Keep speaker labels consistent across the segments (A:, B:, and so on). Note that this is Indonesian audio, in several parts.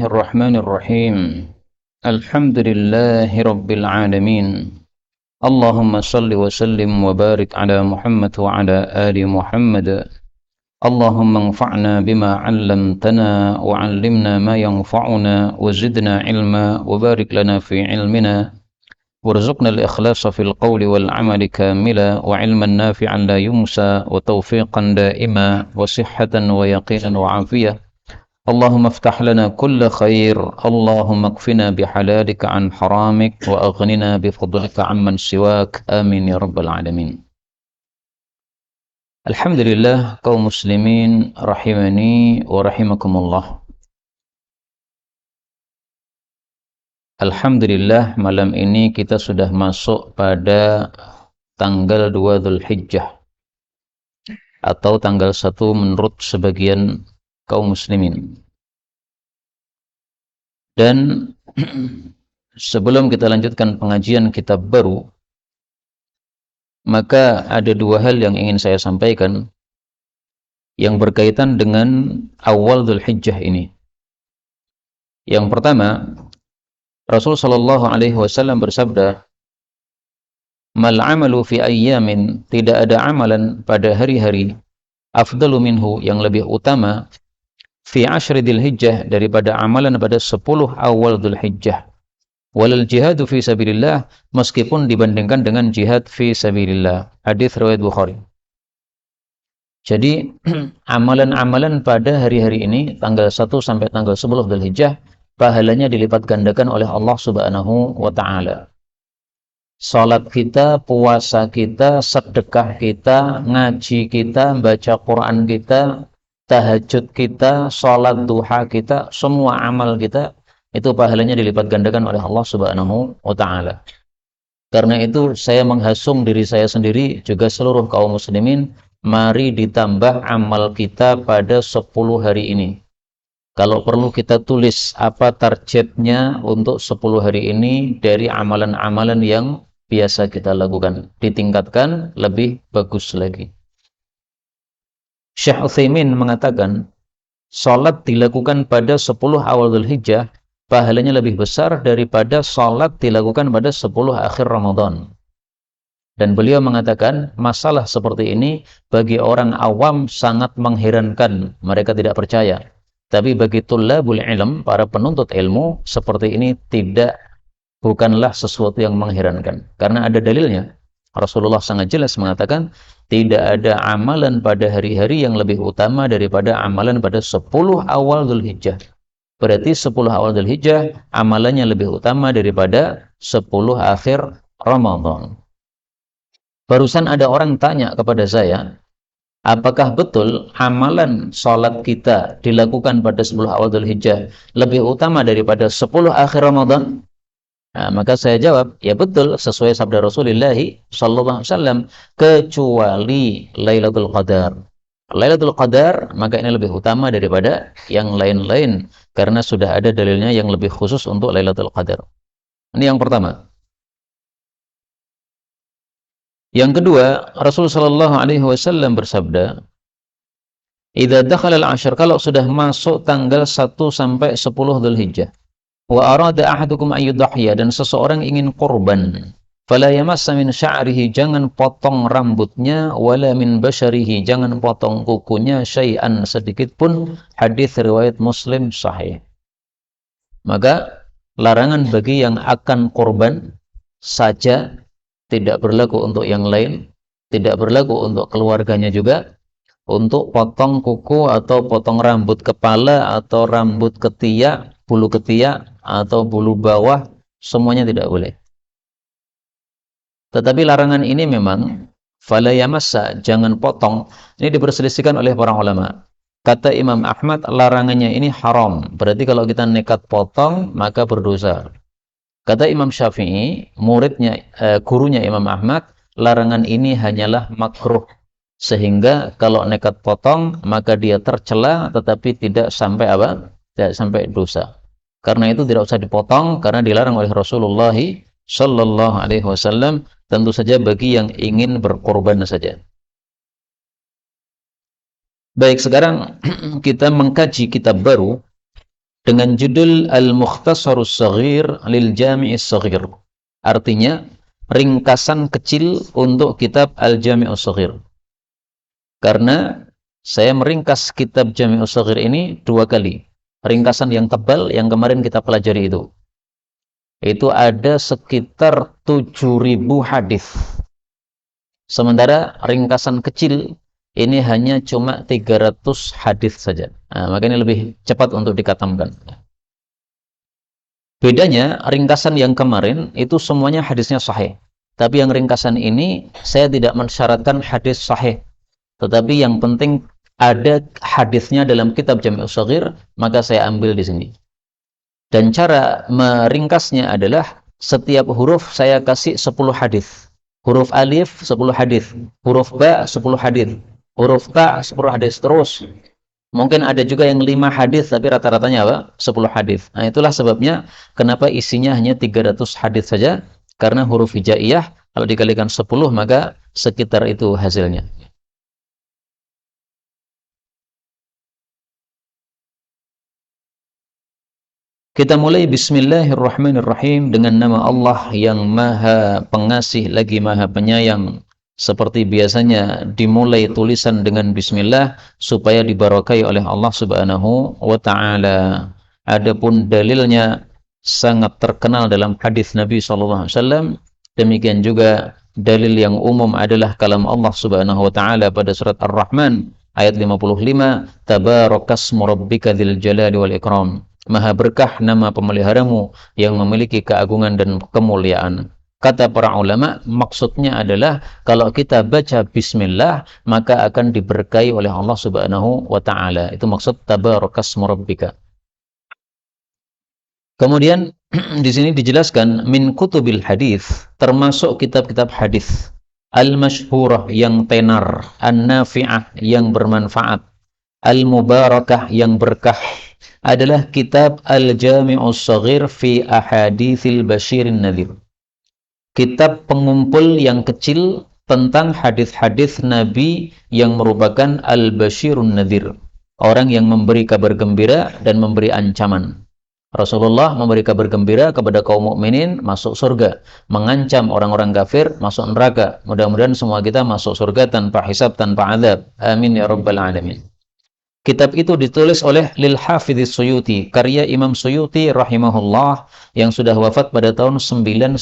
A: الرحمن الرحيم الحمد لله رب العالمين اللهم صل وسلم وبارك على محمد وعلى آل محمد اللهم انفعنا بما علمتنا وعلمنا ما ينفعنا وزدنا علما وبارك لنا في علمنا وارزقنا الإخلاص في القول والعمل كاملا وعلما نافعا لا ينسى وتوفيقا دائما وصحة ويقينا وعافية اللهم افتح لنا كل خير اللهم اكفنا بحلالك عن حرامك وأغننا بفضلك عمن سواك آمين يا رب العالمين. Alhamdulillah kaum muslimin rahimani wa rahimakumullah. Alhamdulillah malam ini kita sudah masuk pada tanggal 2 Dzulhijjah atau tanggal 1 menurut sebagian kaum muslimin. Dan sebelum kita lanjutkan pengajian kitab baru, maka ada dua hal yang ingin saya sampaikan yang berkaitan dengan awal Dzulhijjah ini. Yang pertama, Rasul sallallahu alaihi wasallam bersabda, "Mal 'amalu fi ayyamin", tidak ada amalan pada hari-hari, afdalu minhu, yang lebih utama, fi ashri Dzulhijjah, daripada amalan pada 10 awal Dzulhijjah. Walal jihadu fi sabilillah, meskipun dibandingkan dengan jihad fi sabilillah. Hadis riwayat Bukhari. Jadi amalan-amalan pada hari-hari ini tanggal 1 sampai tanggal 10 Dzulhijjah pahalanya dilipat gandakan oleh Allah Subhanahu wa taala. Salat kita, puasa kita, sedekah kita, ngaji kita, baca Quran kita, tahajud kita, salat duha kita, semua amal kita itu pahalanya dilipat gandakan oleh Allah Subhanahu wa taala. Karena itu saya menghasung diri saya sendiri juga seluruh kaum muslimin, mari ditambah amal kita pada 10 hari ini. Kalau perlu kita tulis apa targetnya untuk 10 hari ini dari amalan-amalan yang biasa kita lakukan, ditingkatkan lebih bagus lagi. Syekh Utsaimin mengatakan, salat dilakukan pada 10 awal Dzulhijjah pahalanya lebih besar daripada salat dilakukan pada 10 akhir Ramadan. Dan beliau mengatakan, masalah seperti ini bagi orang awam sangat mengherankan, mereka tidak percaya. Tapi bagi tullabul ilm, para penuntut ilmu, seperti ini bukanlah sesuatu yang mengherankan. Karena ada dalilnya. Rasulullah sangat jelas mengatakan, tidak ada amalan pada hari-hari yang lebih utama daripada amalan pada 10 awal Dzulhijjah. Berarti 10 awal Dzulhijjah amalannya lebih utama daripada 10 akhir Ramadan. Barusan ada orang tanya kepada saya, apakah betul amalan sholat kita dilakukan pada 10 awal Dzulhijjah lebih utama daripada 10 akhir Ramadan? Nah, maka saya jawab, ya betul, sesuai sabda Rasulullah sallallahu alaihi wasallam, kecuali Lailatul Qadar. Lailatul Qadar, maka ini lebih utama daripada yang lain-lain, karena sudah ada dalilnya yang lebih khusus untuk Lailatul Qadar. Ini yang pertama. Yang kedua, Rasul sallallahu alaihi wasallam bersabda, "Idza dakhala al-'ashr", kalau sudah masuk tanggal 1 sampai 10 Dzulhijjah, "wa arada ahadukum an yudhhiya", dan seseorang ingin kurban, "fala yamassa min sya'rihi", jangan potong rambutnya, "wala min basyarihi", jangan potong kukunya, "syai'an", sedikit pun. Hadis riwayat Muslim sahih. Maka larangan bagi yang akan kurban saja, tidak berlaku untuk yang lain, tidak berlaku untuk keluarganya juga. Untuk potong kuku atau potong rambut kepala atau rambut ketiak, bulu ketiak atau bulu bawah, semuanya tidak boleh. Tetapi larangan ini memang fala yamassa, jangan potong, ini diperselisihkan oleh para ulama. Kata Imam Ahmad, larangannya ini haram, berarti kalau kita nekat potong maka berdosa. Kata Imam Syafi'i, gurunya Imam Ahmad, larangan ini hanyalah makruh, sehingga kalau nekat potong maka dia tercela, tetapi tidak sampai tidak sampai dosa. Karena itu tidak usah dipotong, karena dilarang oleh Rasulullah sallallahu alaihi wasallam, tentu saja bagi yang ingin berkorban saja. Baik, sekarang kita mengkaji kitab baru dengan judul Al-Mukhtasarus Shaghir lil Jami'is Shaghir. Artinya ringkasan kecil untuk kitab Al-Jami'us Shaghir. Karena saya meringkas kitab Jami'us Shaghir ini 2 kali. Ringkasan yang tebal yang kemarin kita pelajari itu ada sekitar 7.000 hadis. Sementara ringkasan kecil ini hanya cuma 300 hadis saja. Nah, makanya lebih cepat untuk dikatamkan. Bedanya, ringkasan yang kemarin itu semuanya hadisnya sahih. Tapi yang ringkasan ini saya tidak mensyaratkan hadis sahih. Tetapi yang penting ada hadisnya dalam kitab Jami'us Shaghir, maka saya ambil di sini. Dan cara meringkasnya adalah setiap huruf saya kasih 10 hadis. Huruf alif 10 hadis, huruf ba 10 hadis, huruf ta 10 hadis terus. Mungkin ada juga yang 5 hadis tapi rata-ratanya apa? 10 hadis. Nah, itulah sebabnya kenapa isinya hanya 300 hadis saja, karena huruf hijaiyah kalau dikalikan 10 maka sekitar itu hasilnya. Kita mulai bismillahirrahmanirrahim dengan nama Allah yang maha pengasih lagi maha penyayang. Seperti biasanya dimulai tulisan dengan bismillah supaya diberkahi oleh Allah Subhanahu wa taala. Adapun dalilnya sangat terkenal dalam hadis Nabi sallallahu alaihi wasallam. Demikian juga dalil yang umum adalah kalam Allah Subhanahu wa taala pada surat Ar-Rahman ayat 55, tabarakasmu rabbika dzil jalali wal ikram. Maha berkah nama pemeliharamu yang memiliki keagungan dan kemuliaan. Kata para ulama, maksudnya adalah kalau kita baca bismillah maka akan diberkahi oleh Allah Subhanahu wa taala. Itu maksud tabarakasmu rabbika. Kemudian di sini dijelaskan min kutubil hadis, termasuk kitab-kitab hadis. Al-masyhurah yang tenar, an-nafi'ah yang bermanfaat, al-mubarakah yang berkah adalah kitab Al-Jami'us Shaghir fi Ahaditsil Basyirin Nadhir. Kitab pengumpul yang kecil tentang hadis-hadis Nabi yang merupakan Al-Basyirun Nadhir, orang yang memberi kabar gembira dan memberi ancaman. Rasulullah memberi kabar gembira kepada kaum mukminin masuk surga, mengancam orang-orang kafir masuk neraka. Mudah-mudahan semua kita masuk surga tanpa hisab, tanpa azab. Amin ya rabbal alamin. Kitab itu ditulis oleh Lil Hafidz Suyuti, karya Imam Suyuti rahimahullah yang sudah wafat pada tahun 911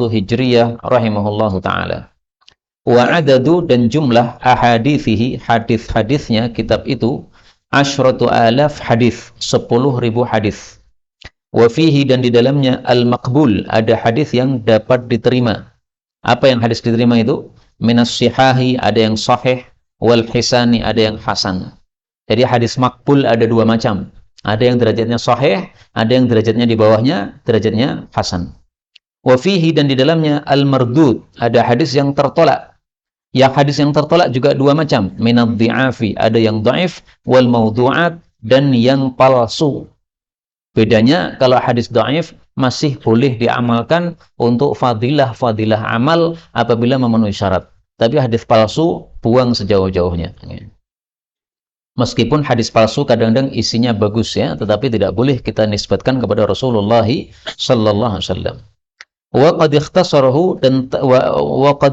A: Hijriyah rahimahullahu taala. Wa adadu dan jumlah ahadithihi, hadis-hadisnya kitab itu asyratu alaf hadis, 10.000 hadis. Wa fihi dan di dalamnya al-maqbul, ada hadis yang dapat diterima. Apa yang hadis diterima itu? Minas sihahi, ada yang sahih, wal hisani, ada yang hasan. Jadi hadis makbul ada 2 macam. Ada yang derajatnya sahih, ada yang derajatnya di bawahnya, derajatnya hasan. Wa fihi dan di dalamnya al-mardud, ada hadis yang tertolak. Yang hadis yang tertolak juga 2 macam. Minad dhi'afi, ada yang dhaif, wal mawdu'at, dan yang palsu. Bedanya kalau hadis dhaif masih boleh diamalkan untuk fadilah-fadilah amal apabila memenuhi syarat. Tapi hadis palsu buang sejauh-jauhnya. Meskipun hadis palsu kadang-kadang isinya bagus ya, tetapi tidak boleh kita nisbatkan kepada Rasulullah sallallahu alaihi wasallam. Wa qad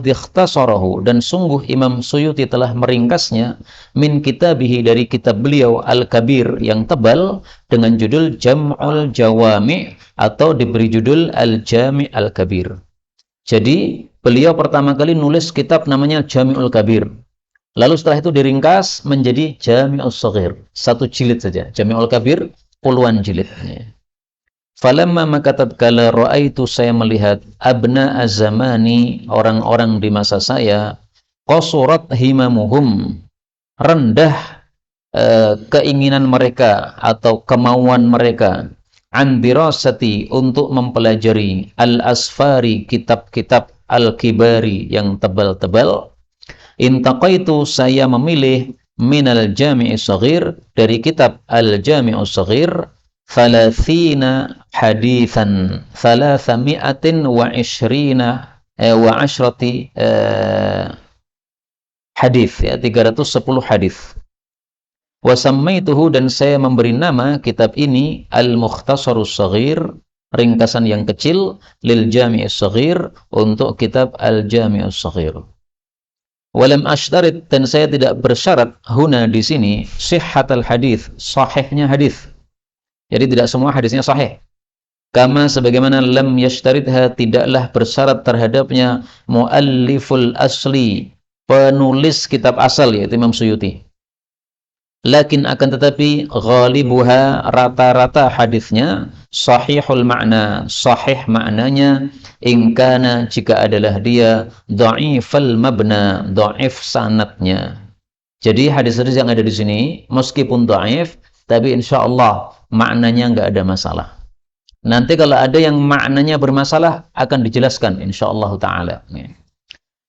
A: ikhtasarahu dan sungguh Imam Suyuti telah meringkasnya min kitabihi dari kitab beliau Al-Kabir yang tebal dengan judul Jam'ul Jawami' atau diberi judul Al-Jami' Al-Kabir. Jadi beliau pertama kali nulis kitab namanya Jami'ul Kabir. Lalu setelah itu diringkas menjadi Jami'us Shaghir, 1 jilid saja. Jami'ul Kabir puluhan jilid. Falamma maka tatkala ra'aitu saya melihat abna az-zamani, orang-orang di masa saya, qasurat himamuhum, rendah keinginan mereka atau kemauan mereka, an dirasati untuk mempelajari al-asfari, kitab-kitab al-kibari yang tebal-tebal. Intaqaitu saya memilih minal Jami'is Shaghir dari kitab Al-Jami'us Shaghir 30 haditsan 320 wa ashrati hadis ya 310 hadis. Wa sammaituhu, dan saya memberi nama kitab ini Al-Mukhtasarus Shaghir, ringkasan yang kecil, lil Jami'us Shaghir, untuk kitab Al-Jami'us Shaghir. Walam ashtarit, dan saya tidak bersyarat huna di sini sihhatal hadis, sahihnya hadis. Jadi tidak semua hadisnya sahih. Kama sebagaimana lam yashtaritha, tidaklah bersyarat terhadapnya mualliful asli, penulis kitab asal, yaitu Imam Suyuti. Lakin akan tetapi ghalibuha, rata-rata hadisnya sahihul makna, sahih maknanya, ingkana, jika adalah dia dha'ifal mabna, dha'if sanadnya. Jadi hadis-hadis yang ada di sini meskipun dha'if, tapi insyaallah maknanya enggak ada masalah. Nanti kalau ada yang maknanya bermasalah akan dijelaskan insyaallah taala.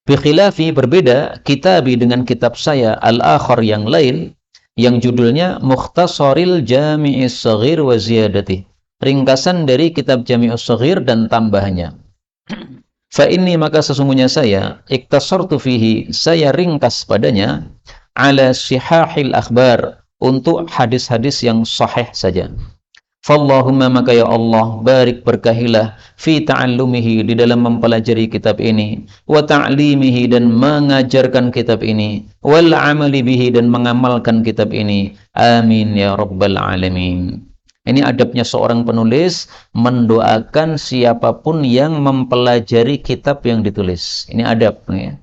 A: Bi khilafi, berbeda kitabi dengan kitab saya al-akhar yang lain, yang judulnya Mukhtasaril Jami'is Shaghir wa Ziyadati, ringkasan dari kitab Jami'us Shaghir dan tambahannya. Fa inni, maka sesungguhnya saya iktasartu fihi, saya ringkas padanya, ala sihahil akhbar, untuk hadis-hadis yang sahih saja. Fallahumma, maka ya Allah, barik, berkahilah, fi ta'allumihi, di dalam mempelajari kitab ini, wa ta'limihi, dan mengajarkan kitab ini, wal amali bihi, dan mengamalkan kitab ini. Amin ya rabbal alamin. Ini adabnya seorang penulis mendoakan siapapun yang mempelajari kitab yang ditulis. Ini adab ya.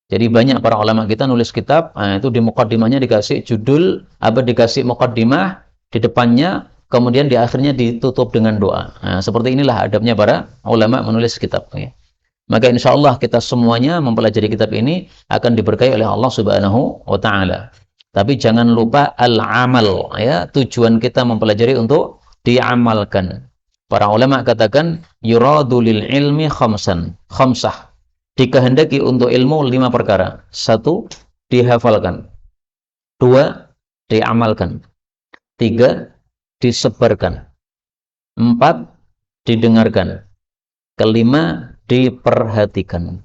A: Jadi banyak para ulama kita nulis kitab, itu di muqaddimahnya dikasih judul, dikasih muqaddimah di depannya, kemudian di akhirnya ditutup dengan doa. Nah, seperti inilah adabnya para ulama menulis kitab. Ya. Maka insya Allah kita semuanya mempelajari kitab ini akan diberkahi oleh Allah Subhanahu wa Ta'ala. Tapi jangan lupa al-amal, ya, tujuan kita mempelajari untuk diamalkan. Para ulama katakan yuradu lil ilmi khamsah. Dikehendaki untuk ilmu 5 perkara. 1, dihafalkan. 2, diamalkan. 3, disebarkan. 4, didengarkan. 5, diperhatikan.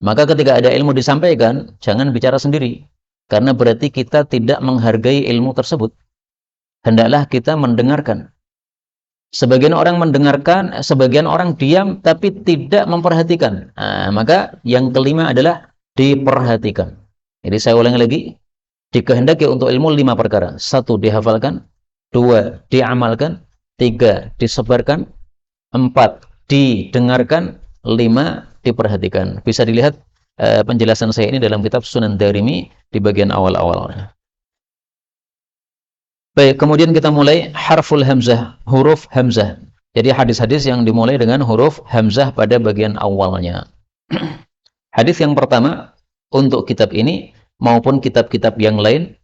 A: Maka ketika ada ilmu disampaikan, jangan bicara sendiri, karena berarti kita tidak menghargai ilmu tersebut. Hendaklah kita mendengarkan. Sebagian orang mendengarkan, sebagian orang diam tapi tidak memperhatikan. Nah, maka yang kelima adalah diperhatikan. Jadi saya ulangi lagi, dikehendaki untuk ilmu 5 perkara. 1, dihafalkan. 2, diamalkan. 3, disebarkan. 4, didengarkan. 5, diperhatikan. Bisa dilihat penjelasan saya ini dalam kitab Sunan Darimi di bagian awal-awal. Baik, kemudian kita mulai harful hamzah, huruf hamzah. Jadi hadis-hadis yang dimulai dengan huruf hamzah pada bagian awalnya. Hadis yang pertama untuk kitab ini maupun kitab-kitab yang lain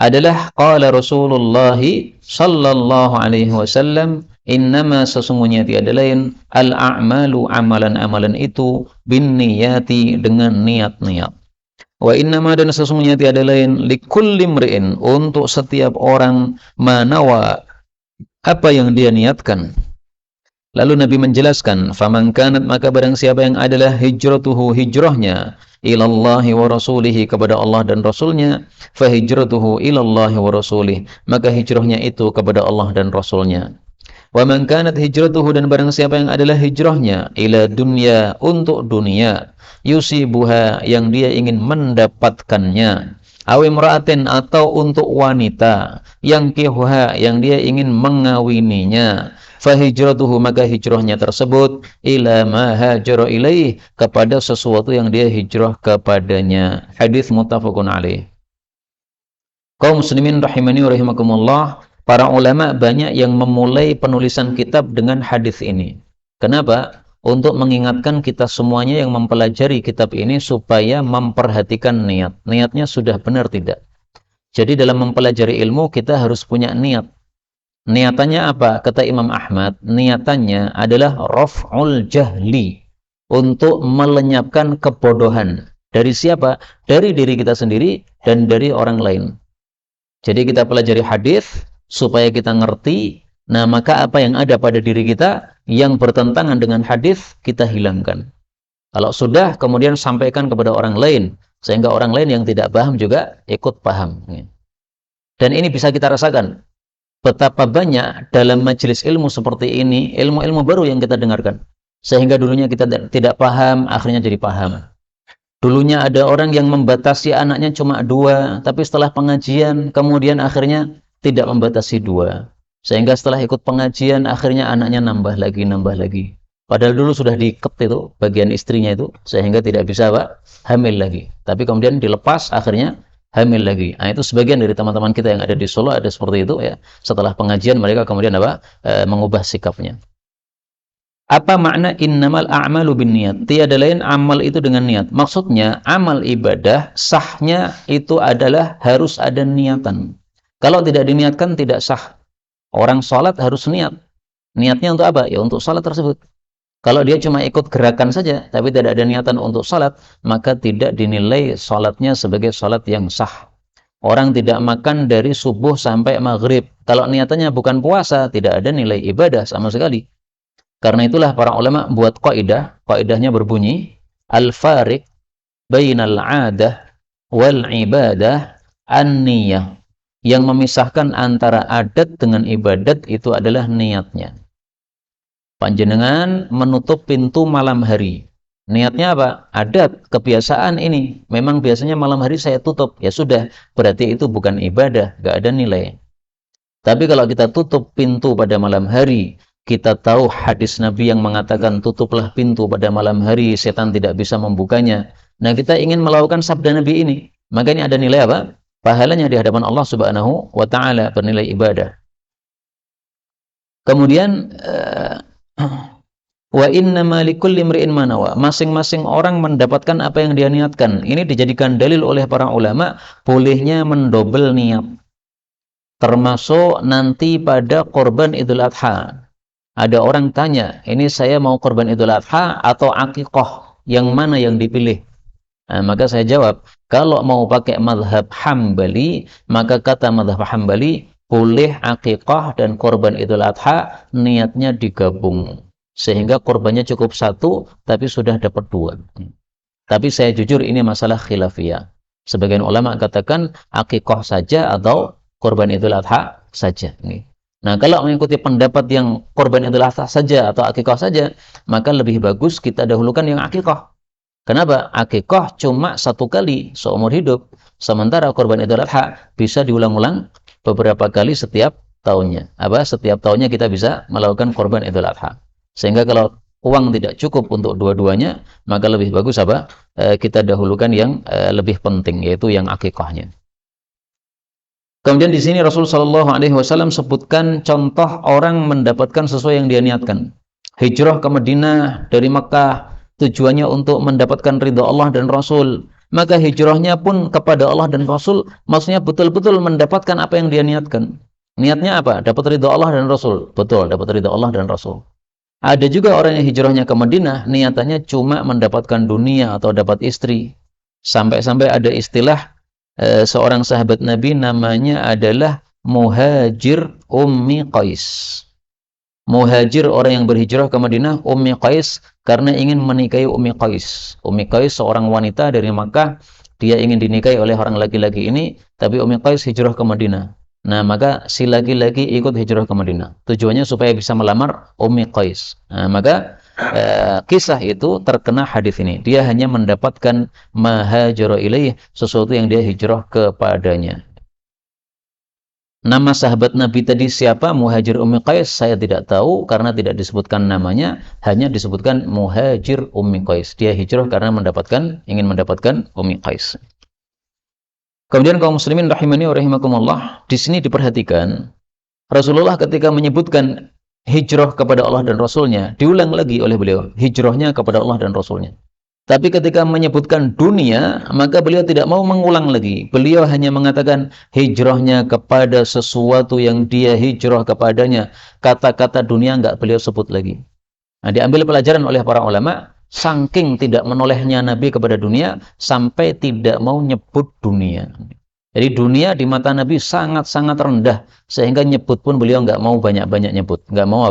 A: adalah qala Rasulullah sallallahu alaihi wasallam, innama, sesungguhnya tiada lain, al-a'malu, amalan-amalan itu, bin niyati, dengan niat-niat. Wa innama, dan sesungguhnya tiada lain, likulli mri'in, untuk setiap orang, manawa, apa yang dia niatkan. Lalu Nabi menjelaskan, faman kanat, maka barang siapa yang adalah hijratuhu, hijrahnya, ilallahi wa rasulihi, kepada Allah dan Rasulnya, fa hijratuhu ilallahi wa rasulih, maka hijrahnya itu kepada Allah dan Rasulnya. Wa man kanat hijratuhu, dan barang siapa yang adalah hijrahnya, ila dunya, untuk dunia, yusibuha, yang dia ingin mendapatkannya, aw imra'atin, atau untuk wanita, yang kihuha, yang dia ingin mengawininya, fa hijratuhu, maka hijrahnya tersebut, ila ma hajara ilaih, kepada sesuatu yang dia hijrah kepadanya. Hadis muttafaqun alaih. Kaum muslimin rahimani wa rahimakumullah, para ulama banyak yang memulai penulisan kitab dengan hadis ini. Kenapa? Untuk mengingatkan kita semuanya yang mempelajari kitab ini supaya memperhatikan niat. Niatnya sudah benar tidak? Jadi dalam mempelajari ilmu kita harus punya niat. Niatannya apa? Kata Imam Ahmad, niatannya adalah raf'ul jahli, untuk melenyapkan kebodohan. Dari siapa? Dari diri kita sendiri dan dari orang lain. Jadi kita pelajari hadis supaya kita ngerti, nah maka apa yang ada pada diri kita yang bertentangan dengan hadis kita hilangkan. Kalau sudah, kemudian sampaikan kepada orang lain, sehingga orang lain yang tidak paham juga ikut paham. Dan ini bisa kita rasakan. Betapa banyak dalam majelis ilmu seperti ini, ilmu-ilmu baru yang kita dengarkan. Sehingga dulunya kita tidak paham, akhirnya jadi paham. Dulunya ada orang yang membatasi anaknya cuma 2, tapi setelah pengajian, kemudian akhirnya tidak membatasi 2. Sehingga setelah ikut pengajian, akhirnya anaknya nambah lagi. Padahal dulu sudah diikat itu, bagian istrinya itu, sehingga tidak bisa hamil lagi. Tapi kemudian dilepas, akhirnya hamil lagi. Nah, itu sebagian dari teman-teman kita yang ada di Solo ada seperti itu ya. Setelah pengajian mereka kemudian mengubah sikapnya. Apa makna innamal a'malu binniyat? Tiada lain amal itu dengan niat. Maksudnya amal ibadah sahnya itu adalah harus ada niatan. Kalau tidak diniatkan tidak sah. Orang sholat harus niat. Niatnya untuk apa? Ya untuk sholat tersebut. Kalau dia cuma ikut gerakan saja, tapi tidak ada niatan untuk sholat, maka tidak dinilai sholatnya sebagai sholat yang sah. Orang tidak makan dari subuh sampai maghrib. Kalau niatannya bukan puasa, tidak ada nilai ibadah sama sekali. Karena itulah para ulama buat kaidah, kaidahnya berbunyi, al-fariq bainal 'adah wal ibadah an-niyah. Yang memisahkan antara adat dengan ibadat itu adalah niatnya. Panjenengan menutup pintu malam hari. Niatnya apa? Adat, kebiasaan ini. Memang biasanya malam hari saya tutup. Ya sudah, berarti itu bukan ibadah, gak ada nilai. Tapi kalau kita tutup pintu pada malam hari, kita tahu hadis Nabi yang mengatakan tutuplah pintu pada malam hari, setan tidak bisa membukanya. Nah, kita ingin melakukan sabda Nabi ini. Maka ini ada nilai apa? Pahalanya di hadapan Allah Subhanahu wa Ta'ala, bernilai ibadah. Kemudian wa innama likulli imri'in ma nawa. Masing-masing orang mendapatkan apa yang dia niatkan. Ini dijadikan dalil oleh para ulama bolehnya mendobel niat. Termasuk nanti pada korban Idul Adha. Ada orang tanya, ini saya mau korban Idul Adha atau akikah, yang mana yang dipilih? Nah, maka saya jawab, kalau mau pakai mazhab Hambali, maka kata mazhab Hambali, boleh akikah dan korban Idul Adha niatnya digabung. Sehingga korbannya cukup 1, tapi sudah dapat 2. Tapi saya jujur ini masalah khilafiyah. Sebagian ulama katakan akikah saja atau korban Idul Adha saja. Nah, kalau mengikuti pendapat yang korban Idul Adha saja atau akikah saja, maka lebih bagus kita dahulukan yang akikah. Kenapa? Akikah cuma 1 kali seumur hidup. Sementara korban Idul Adha bisa diulang-ulang beberapa kali setiap tahunnya. Setiap tahunnya kita bisa melakukan korban Idul Adha. Sehingga kalau uang tidak cukup untuk dua-duanya, maka lebih bagus kita dahulukan yang lebih penting, yaitu yang akikahnya. Kemudian di sini Rasul Shallallahu Alaihi Wasallam sebutkan contoh orang mendapatkan sesuai yang dia niatkan. Hijrah ke Madinah dari Makkah tujuannya untuk mendapatkan ridha Allah dan Rasul. Maka hijrahnya pun kepada Allah dan Rasul, maksudnya betul-betul mendapatkan apa yang dia niatkan. Niatnya apa? Dapat ridha Allah dan Rasul. Betul, dapat ridha Allah dan Rasul. Ada juga orang yang hijrahnya ke Madinah, niatannya cuma mendapatkan dunia atau dapat istri. Sampai-sampai ada istilah seorang sahabat Nabi namanya adalah Muhajir Ummi Qais. Muhajir, orang yang berhijrah ke Madinah, Ummi Qais, karena ingin menikahi Ummi Qais. Ummi Qais seorang wanita dari Makkah, dia ingin dinikahi oleh orang laki-laki ini, tapi Ummi Qais hijrah ke Madinah. Nah, maka si laki-laki ikut hijrah ke Madinah. Tujuannya supaya bisa melamar Ummi Qais. Nah, maka kisah itu terkena hadis ini. Dia hanya mendapatkan mahajara ilaih, sesuatu yang dia hijrah kepadanya. Nama sahabat Nabi tadi siapa? Muhajir Ummi Qais, saya tidak tahu karena tidak disebutkan namanya, hanya disebutkan Muhajir Ummi Qais. Dia hijrah karena ingin mendapatkan Ummi Qais. Kemudian kaum muslimin rahimani wa rahimakumullah, di sini diperhatikan Rasulullah ketika menyebutkan hijrah kepada Allah dan Rasulnya, diulang lagi oleh beliau, hijrahnya kepada Allah dan Rasulnya. Tapi ketika menyebutkan dunia, maka beliau tidak mau mengulang lagi. Beliau hanya mengatakan hijrahnya kepada sesuatu yang dia hijrah kepadanya. Kata-kata dunia enggak beliau sebut lagi. Nah, diambil pelajaran oleh para ulama, saking tidak menolehnya Nabi kepada dunia, sampai tidak mau nyebut dunia. Jadi dunia di mata Nabi sangat-sangat rendah, sehingga nyebut pun beliau nggak mau banyak-banyak nyebut, nggak mau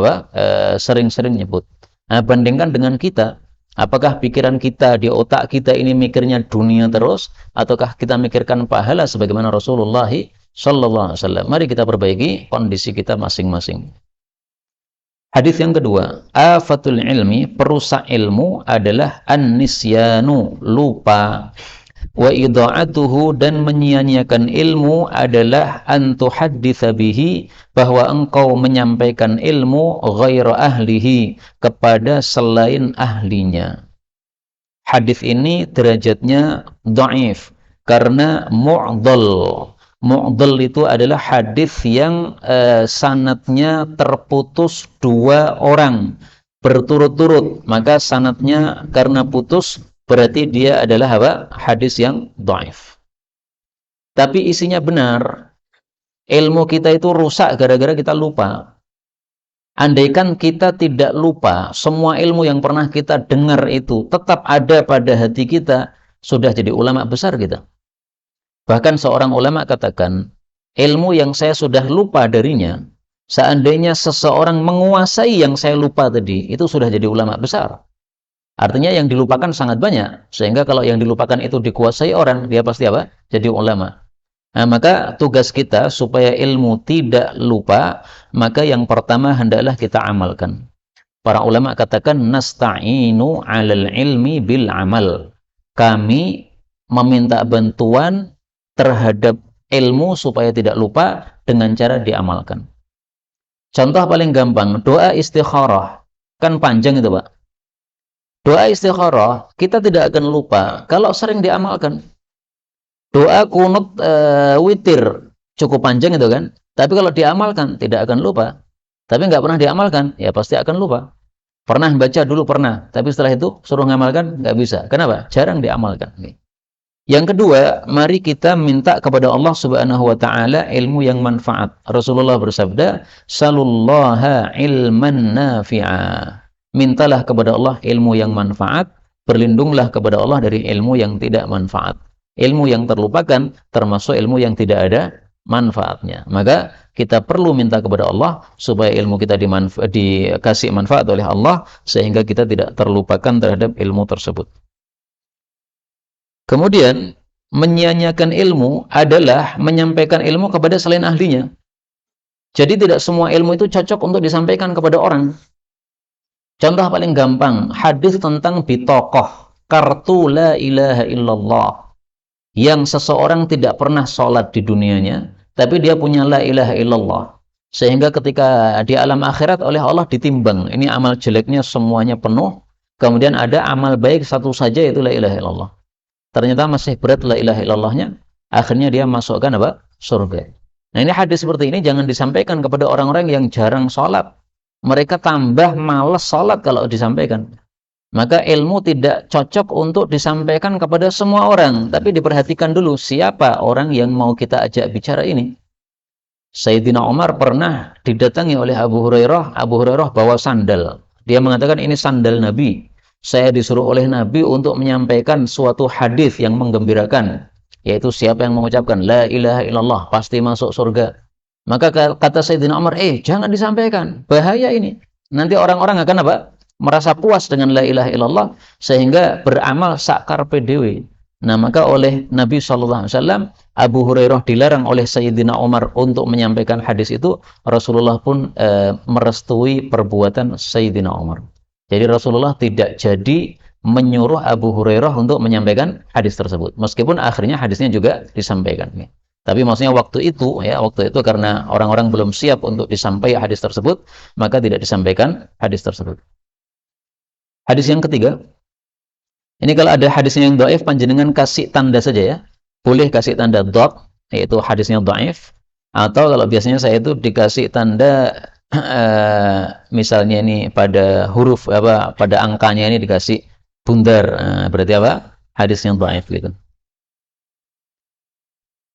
A: sering-sering nyebut. Nah, bandingkan dengan kita, apakah pikiran kita di otak kita ini mikirnya dunia terus, ataukah kita mikirkan pahala sebagaimana Rasulullah sallallahu alaihi wasallam. Mari kita perbaiki kondisi kita masing-masing. Hadis yang kedua, afatul ilmi, perusak ilmu adalah an-nisyanu, lupa. Wa idha'atuhu, dan menyia-nyiakan ilmu adalah an tuhadditsa bihi, bahwa engkau menyampaikan ilmu ghaira ahlihi, kepada selain ahlinya. Hadis ini derajatnya dhaif karena mu'dhal. Mu'dhal itu adalah hadis yang sanadnya terputus dua orang berturut-turut, maka sanadnya karena putus berarti dia adalah apa? Hadis yang dhaif. Tapi isinya benar. Ilmu kita itu rusak gara-gara kita lupa. Andaikan kita tidak lupa, semua ilmu yang pernah kita dengar itu tetap ada pada hati kita, sudah jadi ulama besar kita. Bahkan seorang ulama katakan, ilmu yang saya sudah lupa darinya, seandainya seseorang menguasai yang saya lupa tadi, itu sudah jadi ulama besar. Artinya yang dilupakan sangat banyak, sehingga kalau yang dilupakan itu dikuasai orang, dia pasti apa? Jadi ulama. Nah, maka tugas kita supaya ilmu tidak lupa, maka yang pertama hendaklah kita amalkan. Para ulama katakan, nasta'inu 'alal ilmi bil amal. Kami meminta bantuan terhadap ilmu supaya tidak lupa dengan cara diamalkan. Contoh paling gampang, doa istikharah. Kan panjang itu, Pak. Doa istikharah, kita tidak akan lupa kalau sering diamalkan. Doa kunut witir, cukup panjang itu kan. Tapi kalau diamalkan, tidak akan lupa. Tapi nggak pernah diamalkan, ya pasti akan lupa. Pernah baca dulu, pernah. Tapi setelah itu, suruh ngamalkan, nggak bisa. Kenapa? Jarang diamalkan. Yang kedua, mari kita minta kepada Allah Subhanahu wa ta'ala ilmu yang manfaat. Rasulullah bersabda, salullaha ilman nafi'a. Mintalah kepada Allah ilmu yang manfaat, berlindunglah kepada Allah dari ilmu yang tidak manfaat. Ilmu yang terlupakan termasuk ilmu yang tidak ada manfaatnya. Maka kita perlu minta kepada Allah supaya ilmu kita dikasih manfaat oleh Allah, sehingga kita tidak terlupakan terhadap ilmu tersebut. Kemudian, menyia-nyiakan ilmu adalah menyampaikan ilmu kepada selain ahlinya. Jadi tidak semua ilmu itu cocok untuk disampaikan kepada orang. Contoh paling gampang, hadis tentang bitokoh, kartu la ilaha illallah. Yang seseorang tidak pernah sholat di dunianya, tapi dia punya la ilaha illallah. Sehingga ketika di alam akhirat oleh Allah ditimbang, ini amal jeleknya semuanya penuh, kemudian ada amal baik satu saja, yaitu la ilaha illallah. Ternyata masih berat la ilaha illallahnya, akhirnya dia masukkan apa? Surga. Nah, ini hadis seperti ini jangan disampaikan kepada orang-orang yang jarang sholat. Mereka tambah malas sholat kalau disampaikan. Maka ilmu tidak cocok untuk disampaikan kepada semua orang. Tapi diperhatikan dulu siapa orang yang mau kita ajak bicara ini. Sayyidina Umar pernah didatangi oleh Abu Hurairah. Abu Hurairah bawa sandal. Dia mengatakan ini sandal Nabi. Saya disuruh oleh Nabi untuk menyampaikan suatu hadis yang menggembirakan, yaitu siapa yang mengucapkan la ilaha illallah pasti masuk surga. Maka kata Sayyidina Umar, jangan disampaikan, bahaya ini. Nanti orang-orang akan apa? Merasa puas dengan la ilaha illallah, sehingga beramal sakar PDW. Nah, maka oleh Nabi SAW, Abu Hurairah dilarang oleh Sayyidina Umar untuk menyampaikan hadis itu. Rasulullah pun merestui perbuatan Sayyidina Umar. Jadi Rasulullah tidak jadi menyuruh Abu Hurairah untuk menyampaikan hadis tersebut. Meskipun akhirnya hadisnya juga disampaikan. Tapi maksudnya waktu itu karena orang-orang belum siap untuk disampaikan hadis tersebut, maka tidak disampaikan hadis tersebut. Hadis yang ketiga, ini kalau ada hadisnya yang dhaif, panjenengan kasih tanda saja ya. Boleh kasih tanda dot, yaitu hadisnya dhaif. Atau kalau biasanya saya itu dikasih tanda misalnya ini pada huruf pada angkanya ini dikasih bundar, berarti apa? Hadis yang dhaif gitu.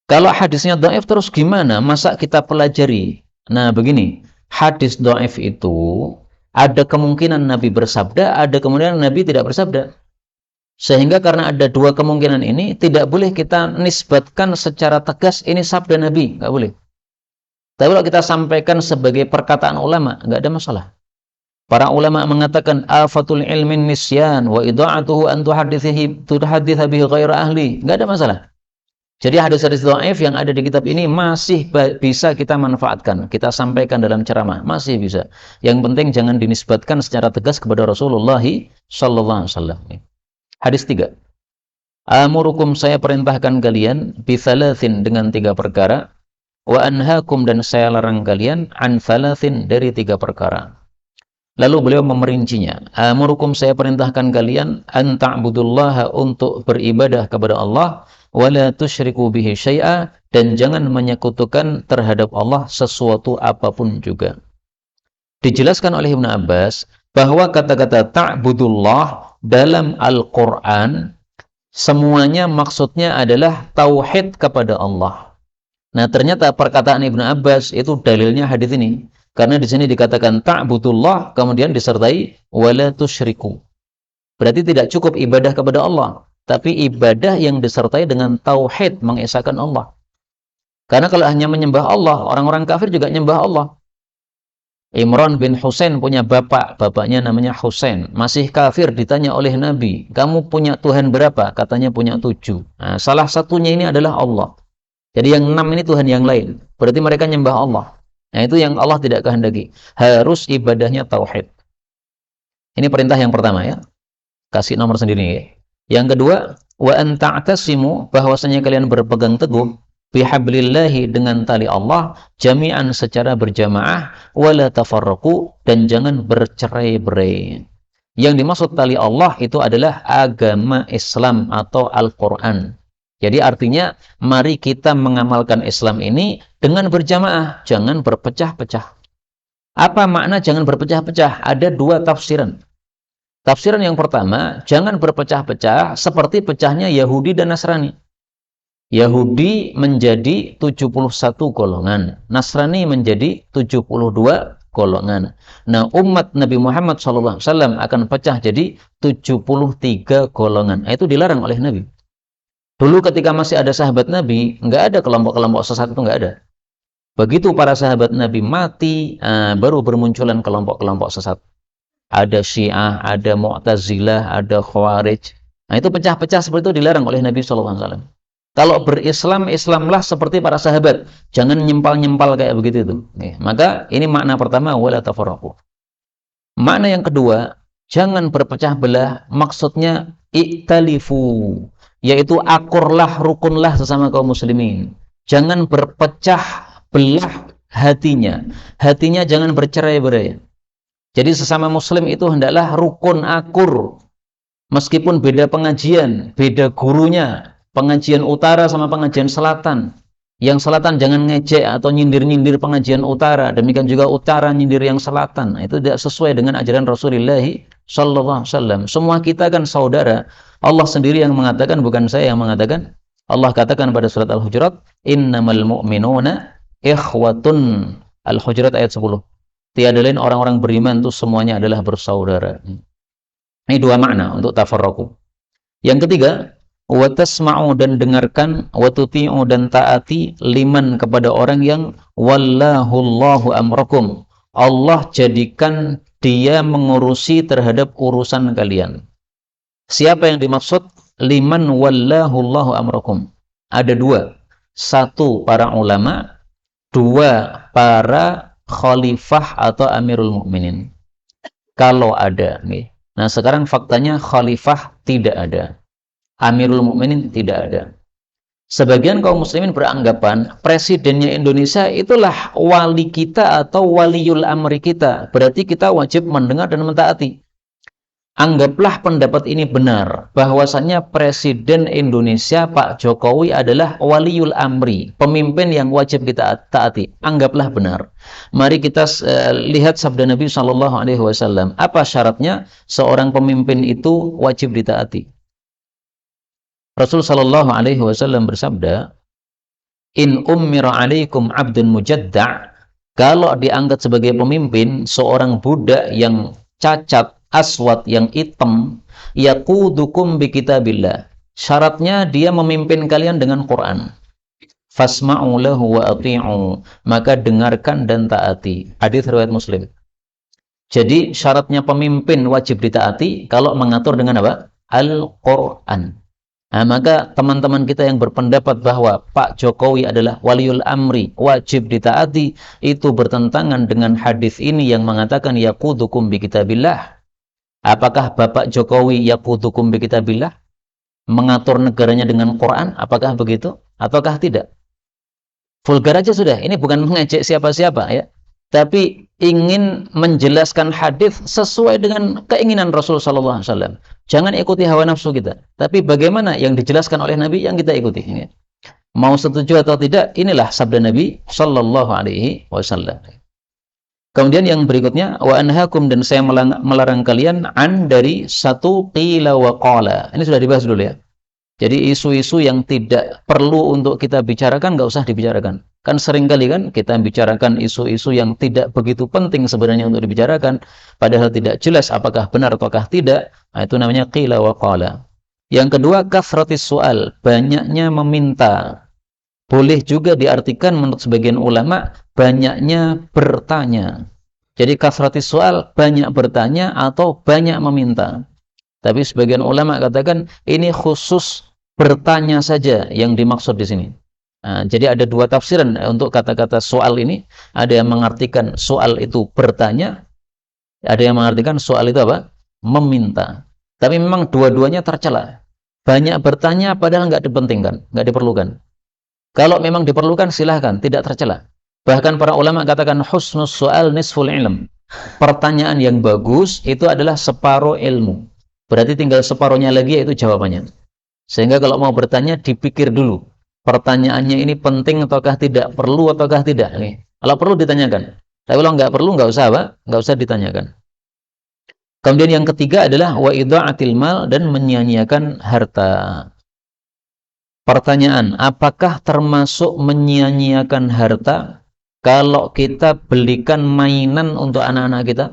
A: Kalau hadisnya dhaif terus gimana? Masa kita pelajari? Nah, begini, hadis dhaif itu ada kemungkinan Nabi bersabda, ada kemungkinan Nabi tidak bersabda. Sehingga karena ada dua kemungkinan ini, tidak boleh kita nisbatkan secara tegas ini sabda Nabi, nggak boleh. Tapi kalau kita sampaikan sebagai perkataan ulama, nggak ada masalah. Para ulama mengatakan afatul ilmin nisyan wa idha'atuhu an tuhadditha bihi ghaira ahli, nggak ada masalah. Jadi hadis-hadis dhaif yang ada di kitab ini masih bisa kita manfaatkan, kita sampaikan dalam ceramah, masih bisa. Yang penting jangan dinisbatkan secara tegas kepada Rasulullah sallallahu alaihi wasallam. Hadis 3. Amurukum, saya perintahkan kalian bithalathin, dengan 3 perkara, wa anhaakum, dan saya larang kalian an thalathin, dari 3 perkara. Lalu beliau memerincinya. Amurukum, saya perintahkan kalian an ta'budullaha, untuk beribadah kepada Allah, wala tusyriku bihi syai'a, dan jangan menyekutukan terhadap Allah sesuatu apapun juga. Dijelaskan oleh Ibnu Abbas bahwa kata-kata ta'budullah dalam Al-Qur'an semuanya maksudnya adalah tauhid kepada Allah. Nah, ternyata perkataan Ibnu Abbas itu dalilnya hadis ini. Karena di sini dikatakan ta'budullah, kemudian disertai wala tusyriku. Berarti tidak cukup ibadah kepada Allah, tapi ibadah yang disertai dengan tauhid, mengesahkan Allah. Karena kalau hanya menyembah Allah, orang-orang kafir juga menyembah Allah. Imran bin Husain punya bapak, bapaknya namanya Husain. Masih kafir, ditanya oleh Nabi, kamu punya Tuhan berapa? Katanya punya 7. Nah, salah satunya ini adalah Allah. Jadi yang 6 ini Tuhan yang lain. Berarti mereka menyembah Allah. Nah, itu yang Allah tidak kehendaki. Harus ibadahnya tauhid. Ini perintah yang pertama ya. Kasih nomor sendiri ya. Yang kedua, wa an ta'tasimu, bahwasanya kalian berpegang teguh bihablillahi, dengan tali Allah, jami'an, secara berjamaah, wala tafarraqu, dan jangan bercerai-berai. Yang dimaksud tali Allah itu adalah agama Islam atau Al-Qur'an. Jadi artinya mari kita mengamalkan Islam ini dengan berjamaah, jangan berpecah-pecah. Apa makna jangan berpecah-pecah? Ada 2 tafsiran. Tafsiran yang pertama, jangan berpecah-pecah seperti pecahnya Yahudi dan Nasrani. Yahudi menjadi 71 golongan, Nasrani menjadi 72 golongan. Nah, umat Nabi Muhammad SAW akan pecah jadi 73 golongan. Nah, itu dilarang oleh Nabi. Dulu ketika masih ada sahabat Nabi, nggak ada kelompok-kelompok sesat, itu nggak ada. Begitu para sahabat Nabi mati, baru bermunculan kelompok-kelompok sesat. Ada Syiah, ada Mu'tazilah, ada Khawarij. Nah, itu pecah-pecah seperti itu dilarang oleh Nabi SAW. Kalau berislam, Islamlah seperti para sahabat. Jangan nyempal-nyempal kayak begitu itu. Maka ini makna pertama, wala tafarraqu. Makna yang kedua, jangan berpecah belah, maksudnya i'talifu, yaitu akurlah, rukunlah sesama kaum muslimin. Jangan berpecah belah hatinya. Hatinya jangan bercerai-berai. Jadi sesama muslim itu hendaklah rukun, akur. Meskipun beda pengajian, beda gurunya, pengajian utara sama pengajian selatan. Yang selatan jangan ngejek atau nyindir-nyindir pengajian utara. Demikian juga utara nyindir yang selatan. Itu tidak sesuai dengan ajaran Rasulullah SAW. Semua kita kan saudara. Allah sendiri yang mengatakan, bukan saya yang mengatakan. Allah katakan pada surat Al-Hujurat, innamal mu'minuna ikhwatun. Al-Hujurat ayat 10. Tiada lain orang-orang beriman itu semuanya adalah bersaudara. Ini 2 makna untuk tafarraqu. Yang ketiga, wa tasma'u, dan dengarkan, wa tuti'u, dan taati, liman, kepada orang yang wallahullahu amrakum, Allah jadikan dia mengurusi terhadap urusan kalian. Siapa yang dimaksud liman wallahullahu amrakum? Ada 2. 1 para ulama, 2 para khalifah atau amirul mukminin. Kalau ada nih. Nah, sekarang faktanya khalifah tidak ada. Amirul Mukminin tidak ada. Sebagian kaum muslimin beranggapan presidennya Indonesia itulah wali kita atau waliul amri kita. Berarti kita wajib mendengar dan mentaati. Anggaplah pendapat ini benar, bahwasannya Presiden Indonesia Pak Jokowi adalah waliul amri, pemimpin yang wajib kita taati. Anggaplah benar. Mari kita lihat sabda Nabi SAW. Apa syaratnya seorang pemimpin itu wajib ditaati? Rasul sallallahu alaihi wasallam bersabda, in ummira alaikum abdun mujadda', kalau diangkat sebagai pemimpin seorang budak yang cacat, aswad, yang hitam, yaqudukum bi kitabillah, syaratnya dia memimpin kalian dengan Quran. Fasma'u lahu wa ati'u, maka dengarkan dan taati. Hadis riwayat Muslim. Jadi syaratnya pemimpin wajib ditaati kalau mengatur dengan apa? Al-Quran. Nah, maka teman-teman kita yang berpendapat bahwa Pak Jokowi adalah waliul amri, wajib ditaati, itu bertentangan dengan hadis ini yang mengatakan yaqudukum bi kitabillah. Apakah Bapak Jokowi yaqudukum bi kitabillah? Mengatur negaranya dengan Quran? Apakah begitu? Ataukah tidak? Vulgar aja sudah. Ini bukan mengejek siapa-siapa ya. Tapi ingin menjelaskan hadis sesuai dengan keinginan Rasul sallallahu alaihi wasallam. Jangan ikuti hawa nafsu kita. Tapi bagaimana yang dijelaskan oleh Nabi yang kita ikuti. Ini. Mau setuju atau tidak, inilah sabda Nabi sallallahu alaihi wasallam. Kemudian yang berikutnya, wa anhakum, dan saya melarang kalian an dari satu qila wa qala. Ini sudah dibahas dulu ya. Jadi isu-isu yang tidak perlu untuk kita bicarakan, nggak usah dibicarakan. Kan seringkali kan kita bicarakan isu-isu yang tidak begitu penting sebenarnya untuk dibicarakan, padahal tidak jelas apakah benar ataukah tidak. Nah, itu namanya qila wa qala. Yang kedua, kathratis soal, banyaknya meminta. Boleh juga diartikan menurut sebagian ulama, banyaknya bertanya. Jadi kathratis soal, banyak bertanya atau banyak meminta. Tapi sebagian ulama katakan ini khusus bertanya saja yang dimaksud di sini. Nah, jadi ada dua tafsiran untuk kata-kata soal ini. Ada yang mengartikan soal itu bertanya, ada yang mengartikan soal itu apa? Meminta. Tapi memang dua-duanya tercela. Banyak bertanya padahal nggak dipentingkan, nggak diperlukan. Kalau memang diperlukan silahkan, tidak tercela. Bahkan para ulama katakan husnus soal nisful ilm. Pertanyaan yang bagus itu adalah separuh ilmu. Berarti tinggal separuhnya lagi yaitu jawabannya. Sehingga kalau mau bertanya dipikir dulu. Pertanyaannya ini penting ataukah tidak, perlu ataukah tidak. Nih. Kalau perlu ditanyakan. Tapi kalau nggak perlu nggak usah apa? Nggak usah ditanyakan. Kemudian yang ketiga adalah wa idha'atil mal, dan menyia-nyiakan harta. Pertanyaan, apakah termasuk menyia-nyiakan harta kalau kita belikan mainan untuk anak-anak kita?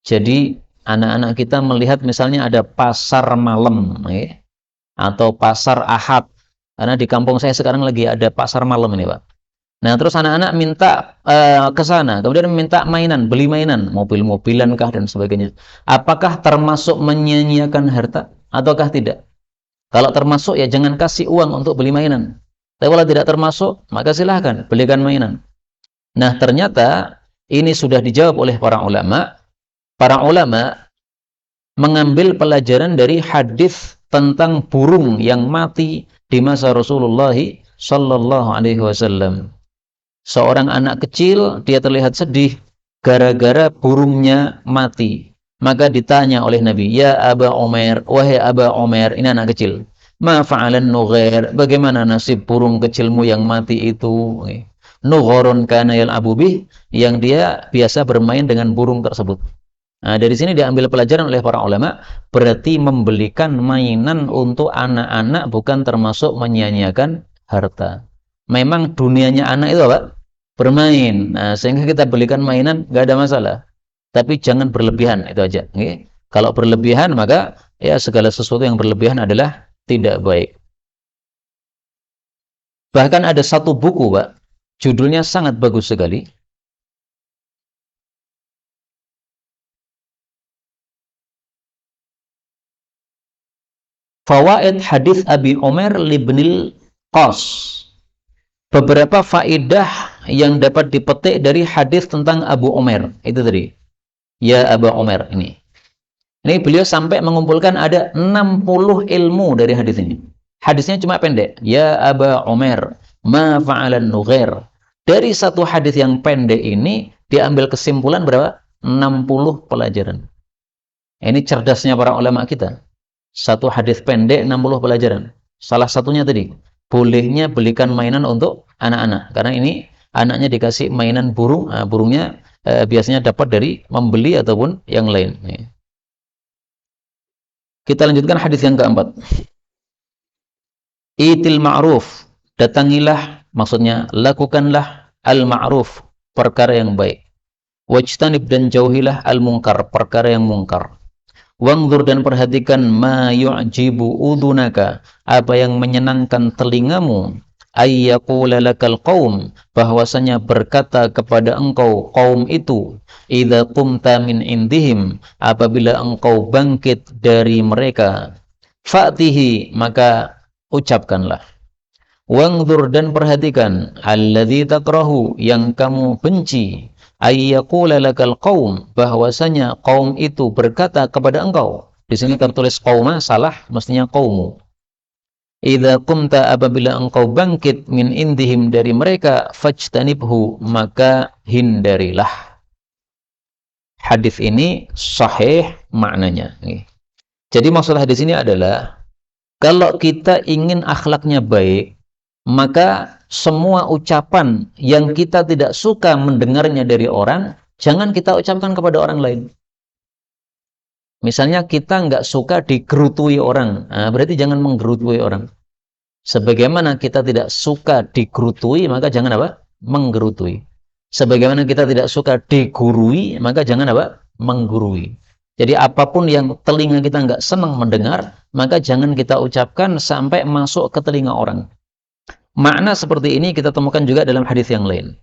A: Jadi anak-anak kita melihat misalnya ada pasar malam ya, atau pasar Ahad, karena di kampung saya sekarang lagi ada pasar malam ini Pak. Nah terus anak-anak minta ke sana, kemudian minta mainan, beli mainan, mobil-mobilan kah dan sebagainya. Apakah termasuk menyia-nyiakan harta ataukah tidak? Kalau termasuk ya jangan kasih uang untuk beli mainan. Tapi kalau tidak termasuk maka silahkan belikan mainan. Nah ternyata ini sudah dijawab oleh para ulama. Para ulama mengambil pelajaran dari hadis tentang burung yang mati di masa Rasulullah sallallahu alaihi wasallam. Seorang anak kecil, dia terlihat sedih gara-gara burungnya mati. Maka ditanya oleh Nabi, "Ya Aba Umair, wahai Aba Umair," ini anak kecil. "Ma fa'alan nughair?" Bagaimana nasib burung kecilmu yang mati itu? Nughurun kana yal'abu bih, yang dia biasa bermain dengan burung tersebut. Nah, dari sini diambil pelajaran oleh para ulama, berarti membelikan mainan untuk anak-anak bukan termasuk menyia-nyiakan harta. Memang dunianya anak itu apa? Bermain. Nah, sehingga kita belikan mainan nggak ada masalah. Tapi jangan berlebihan, itu aja. Okay? Kalau berlebihan maka ya segala sesuatu yang berlebihan adalah tidak baik. Bahkan ada satu buku, Pak, judulnya sangat bagus sekali. Fawaid hadis Abi Umar libnil Qas. Beberapa faedah yang dapat dipetik dari hadis tentang Abu Umar. Itu tadi. Ya Abu Umar ini. Ini beliau sampai mengumpulkan ada 60 ilmu dari hadis ini. Hadisnya cuma pendek. Ya Abu Umar, ma fa'alan nughair. Dari satu hadis yang pendek ini diambil kesimpulan berapa? 60 pelajaran. Ini cerdasnya para ulama kita. Satu hadis pendek 60 pelajaran. Salah satunya tadi, bolehnya belikan mainan untuk anak-anak. Karena ini anaknya dikasih mainan burung, burungnya biasanya dapat dari membeli ataupun yang lain. Kita lanjutkan hadis yang keempat. Itil ma'ruf, datangilah, maksudnya lakukanlah al-ma'ruf, perkara yang baik. Wajtanib, dan jauhilah al-munkar, perkara yang mungkar. Wangdur, dan perhatikan ma yu'jibu udunaka, apa yang menyenangkan telingamu. Ayyaqula lakal qaum, bahwasanya berkata kepada engkau kaum itu. Idza qumta min indihim, apabila engkau bangkit dari mereka. fa'tihi, maka ucapkanlah. Wangdur, dan perhatikan, alladzi takrahu, yang kamu benci, ayyaqula lakal qaum, bahwasanya kaum itu berkata kepada engkau. Di sini tertulis qauma, salah, mestinya qaumu. Idza qumta, apabila engkau bangkit, min indihim, dari mereka, fajtanibhu, maka hindarilah. Hadis ini sahih maknanya. Jadi maksud hadis ini adalah, kalau kita ingin akhlaknya baik, maka semua ucapan yang kita tidak suka mendengarnya dari orang, jangan kita ucapkan kepada orang lain. Misalnya kita nggak suka digerutui orang, nah, berarti jangan menggerutui orang. Sebagaimana kita tidak suka digerutui, maka jangan apa? Menggerutui. Sebagaimana kita tidak suka digurui, maka jangan apa? Menggurui. Jadi apapun yang telinga kita nggak senang mendengar, maka jangan kita ucapkan sampai masuk ke telinga orang. Makna seperti ini kita temukan juga dalam hadis yang lain.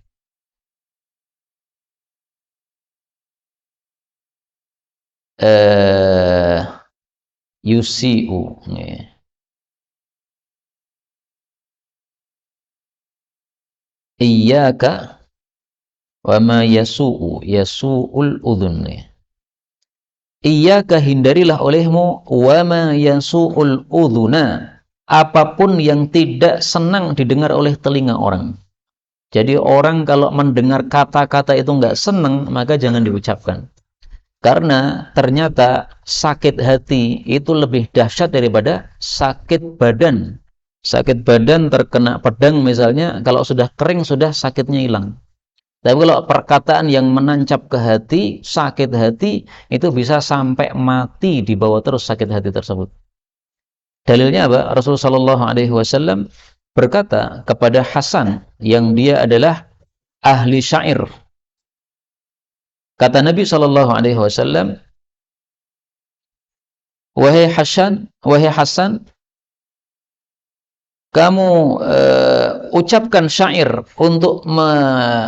A: Yusi'u. Iyyaka wa ma yasu'u, yasu'ul udhun. Iyyaka, hindarilah olehmu, wa ma yasu'ul udhuna, apapun yang tidak senang didengar oleh telinga orang. Jadi orang kalau mendengar kata-kata itu nggak senang, maka jangan diucapkan. Karena ternyata sakit hati itu lebih dahsyat daripada sakit badan. Sakit badan terkena pedang misalnya, kalau sudah kering sudah sakitnya hilang. Tapi kalau perkataan yang menancap ke hati, sakit hati, itu bisa sampai mati, dibawa terus sakit hati tersebut. Dalilnya apa? Rasulullah SAW berkata kepada Hasan, yang dia adalah ahli syair. Kata Nabi SAW, wahai Hasan, kamu ucapkan syair untuk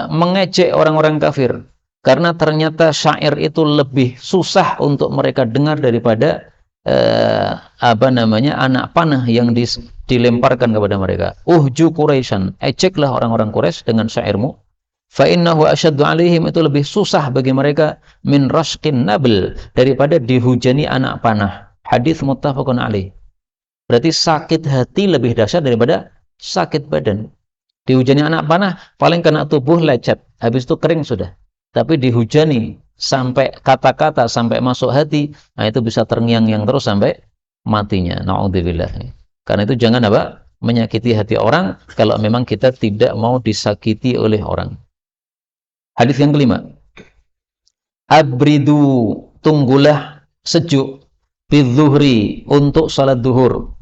A: mengejek orang-orang kafir. Karena ternyata syair itu lebih susah untuk mereka dengar daripada anak panah yang dilemparkan kepada mereka. Uhju Quraisyan, ejeklah orang-orang Quraisy dengan syairmu. Fa innahu asyaddu alaihim, itu lebih susah bagi mereka, min rashqin nabl, daripada dihujani anak panah. Hadis muttafaqun alaih. Berarti sakit hati lebih dahsyat daripada sakit badan. Dihujani anak panah, paling kena tubuh lecet, habis itu kering sudah. Tapi dihujani sampai kata-kata, sampai masuk hati, nah itu bisa terngiang-ngiang terus sampai matinya. Na'udzubillah. Karena itu jangan apa? Menyakiti hati orang kalau memang kita tidak mau disakiti oleh orang. Hadis yang kelima. Abridu, tunggulah sejuk, bidzuhri, untuk salat duhur.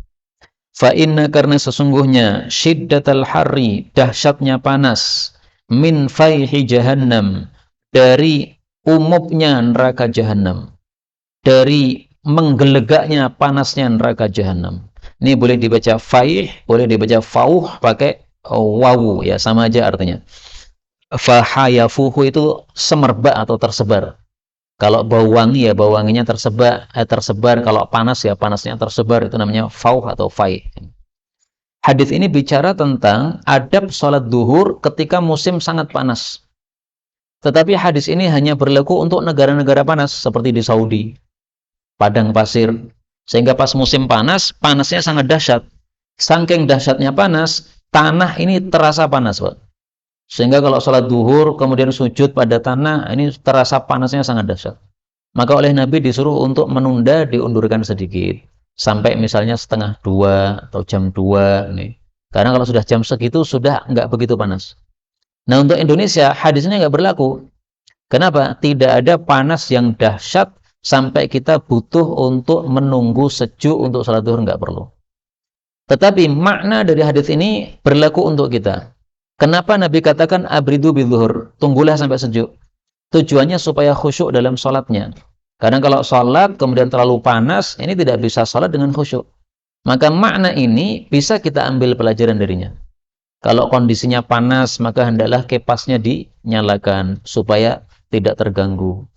A: Fa inna, karena sesungguhnya, syiddatal harri, dahsyatnya panas, min faihi jahannam, dari umupnya neraka jahannam, dari menggelegaknya panasnya neraka jahannam. Ini boleh dibaca faih, boleh dibaca fauh pakai wawu, ya sama aja artinya. Fahayafuhu itu semerbak atau tersebar. Kalau bau wangi ya bau wanginya tersebar. Kalau panas ya panasnya tersebar. Itu namanya fauh atau fai. Hadis ini bicara tentang adab sholat duhur ketika musim sangat panas. Tetapi hadis ini hanya berlaku untuk negara-negara panas seperti di Saudi, padang pasir. Sehingga pas musim panas, panasnya sangat dahsyat. Saking dahsyatnya panas, tanah ini terasa panas, Pak. Sehingga kalau sholat duhur, kemudian sujud pada tanah, ini terasa panasnya sangat dahsyat. Maka oleh Nabi disuruh untuk menunda, diundurkan sedikit. Sampai misalnya 1:30 atau jam 2. Nih. Karena kalau sudah jam segitu, sudah nggak begitu panas. Nah untuk Indonesia, hadis ini nggak berlaku. Kenapa? Tidak ada panas yang dahsyat sampai kita butuh untuk menunggu sejuk untuk sholat duhur, nggak perlu. Tetapi makna dari hadis ini berlaku untuk kita. Kenapa Nabi katakan abridu bidzuhur, tunggulah sampai sejuk? Tujuannya supaya khusyuk dalam sholatnya. Karena kalau sholat kemudian terlalu panas, ini tidak bisa sholat dengan khusyuk. Maka makna ini bisa kita ambil pelajaran darinya. Kalau kondisinya panas, maka hendaklah kipasnya dinyalakan supaya tidak terganggu.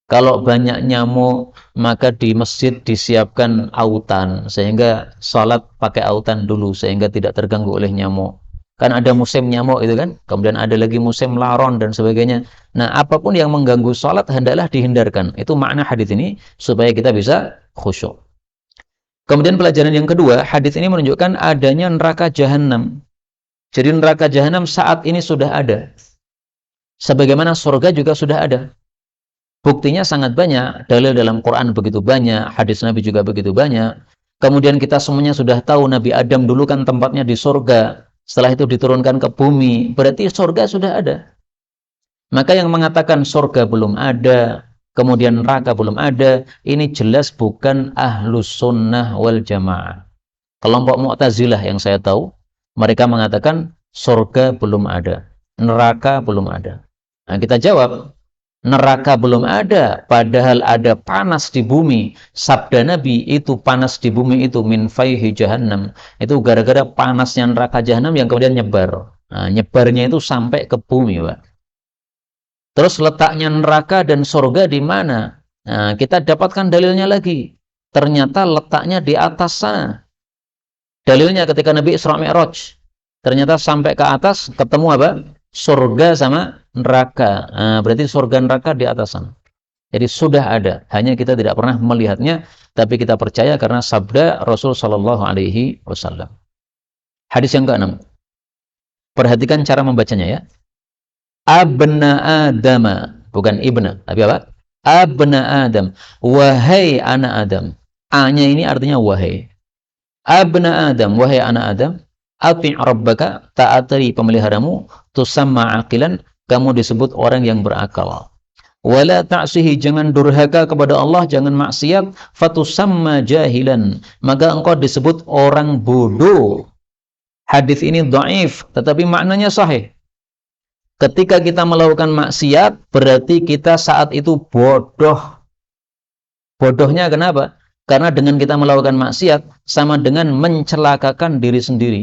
A: Kalau banyak nyamuk, maka di masjid disiapkan autan, sehingga sholat pakai autan dulu, sehingga tidak terganggu oleh nyamuk. Kan ada musim nyamuk itu kan, kemudian ada lagi musim laron dan sebagainya. Nah, apapun yang mengganggu sholat, hendaklah dihindarkan. Itu makna hadis ini, supaya kita bisa khusyuk. Kemudian pelajaran yang kedua, hadis ini menunjukkan adanya neraka jahanam. Jadi neraka jahanam saat ini sudah ada. Sebagaimana surga juga sudah ada. Buktinya sangat banyak, dalil dalam Quran begitu banyak, hadis Nabi juga begitu banyak. Kemudian kita semuanya sudah tahu Nabi Adam dulu kan tempatnya di surga. Setelah itu diturunkan ke bumi, berarti surga sudah ada. Maka yang mengatakan surga belum ada, kemudian neraka belum ada, ini jelas bukan ahlus sunnah wal jamaah. Kelompok Mu'tazilah yang saya tahu, mereka mengatakan surga belum ada, neraka belum ada. Nah, kita jawab, neraka belum ada, padahal ada panas di bumi. Sabda Nabi itu panas di bumi itu min fayhi jahannam. Itu gara-gara panasnya neraka jahanam yang kemudian nyebar. Nah, nyebarnya itu sampai ke bumi, Pak. Terus letaknya neraka dan surga di mana? Nah, kita dapatkan dalilnya lagi. Ternyata letaknya di atas sana. Dalilnya ketika Nabi Isra Mi'raj. Ternyata sampai ke atas ketemu apa? Surga sama neraka. Nah, berarti surga neraka di atas sana. Jadi sudah ada, hanya kita tidak pernah melihatnya, tapi kita percaya karena sabda Rasul Shallallahu Alaihi Wasallam. Hadis yang ke-6. Perhatikan cara membacanya ya. Abna Adama, bukan ibna, tapi apa? Abna Adam, wahai anak Adam. A-nya ini artinya wahai. Abna Adam, wahai anak Adam. Ati' rabbaka, taati pemeliharamu, tusamma aqilan, kamu disebut orang yang berakal. Wala ta'sihi, jangan durhaka kepada Allah, jangan maksiat, fatusamma jahilan, maka engkau disebut orang bodoh. Hadis ini dhaif, tetapi maknanya sahih. Ketika kita melakukan maksiat, berarti kita saat itu bodoh. Bodohnya kenapa? Karena dengan kita melakukan maksiat, sama dengan mencelakakan diri sendiri.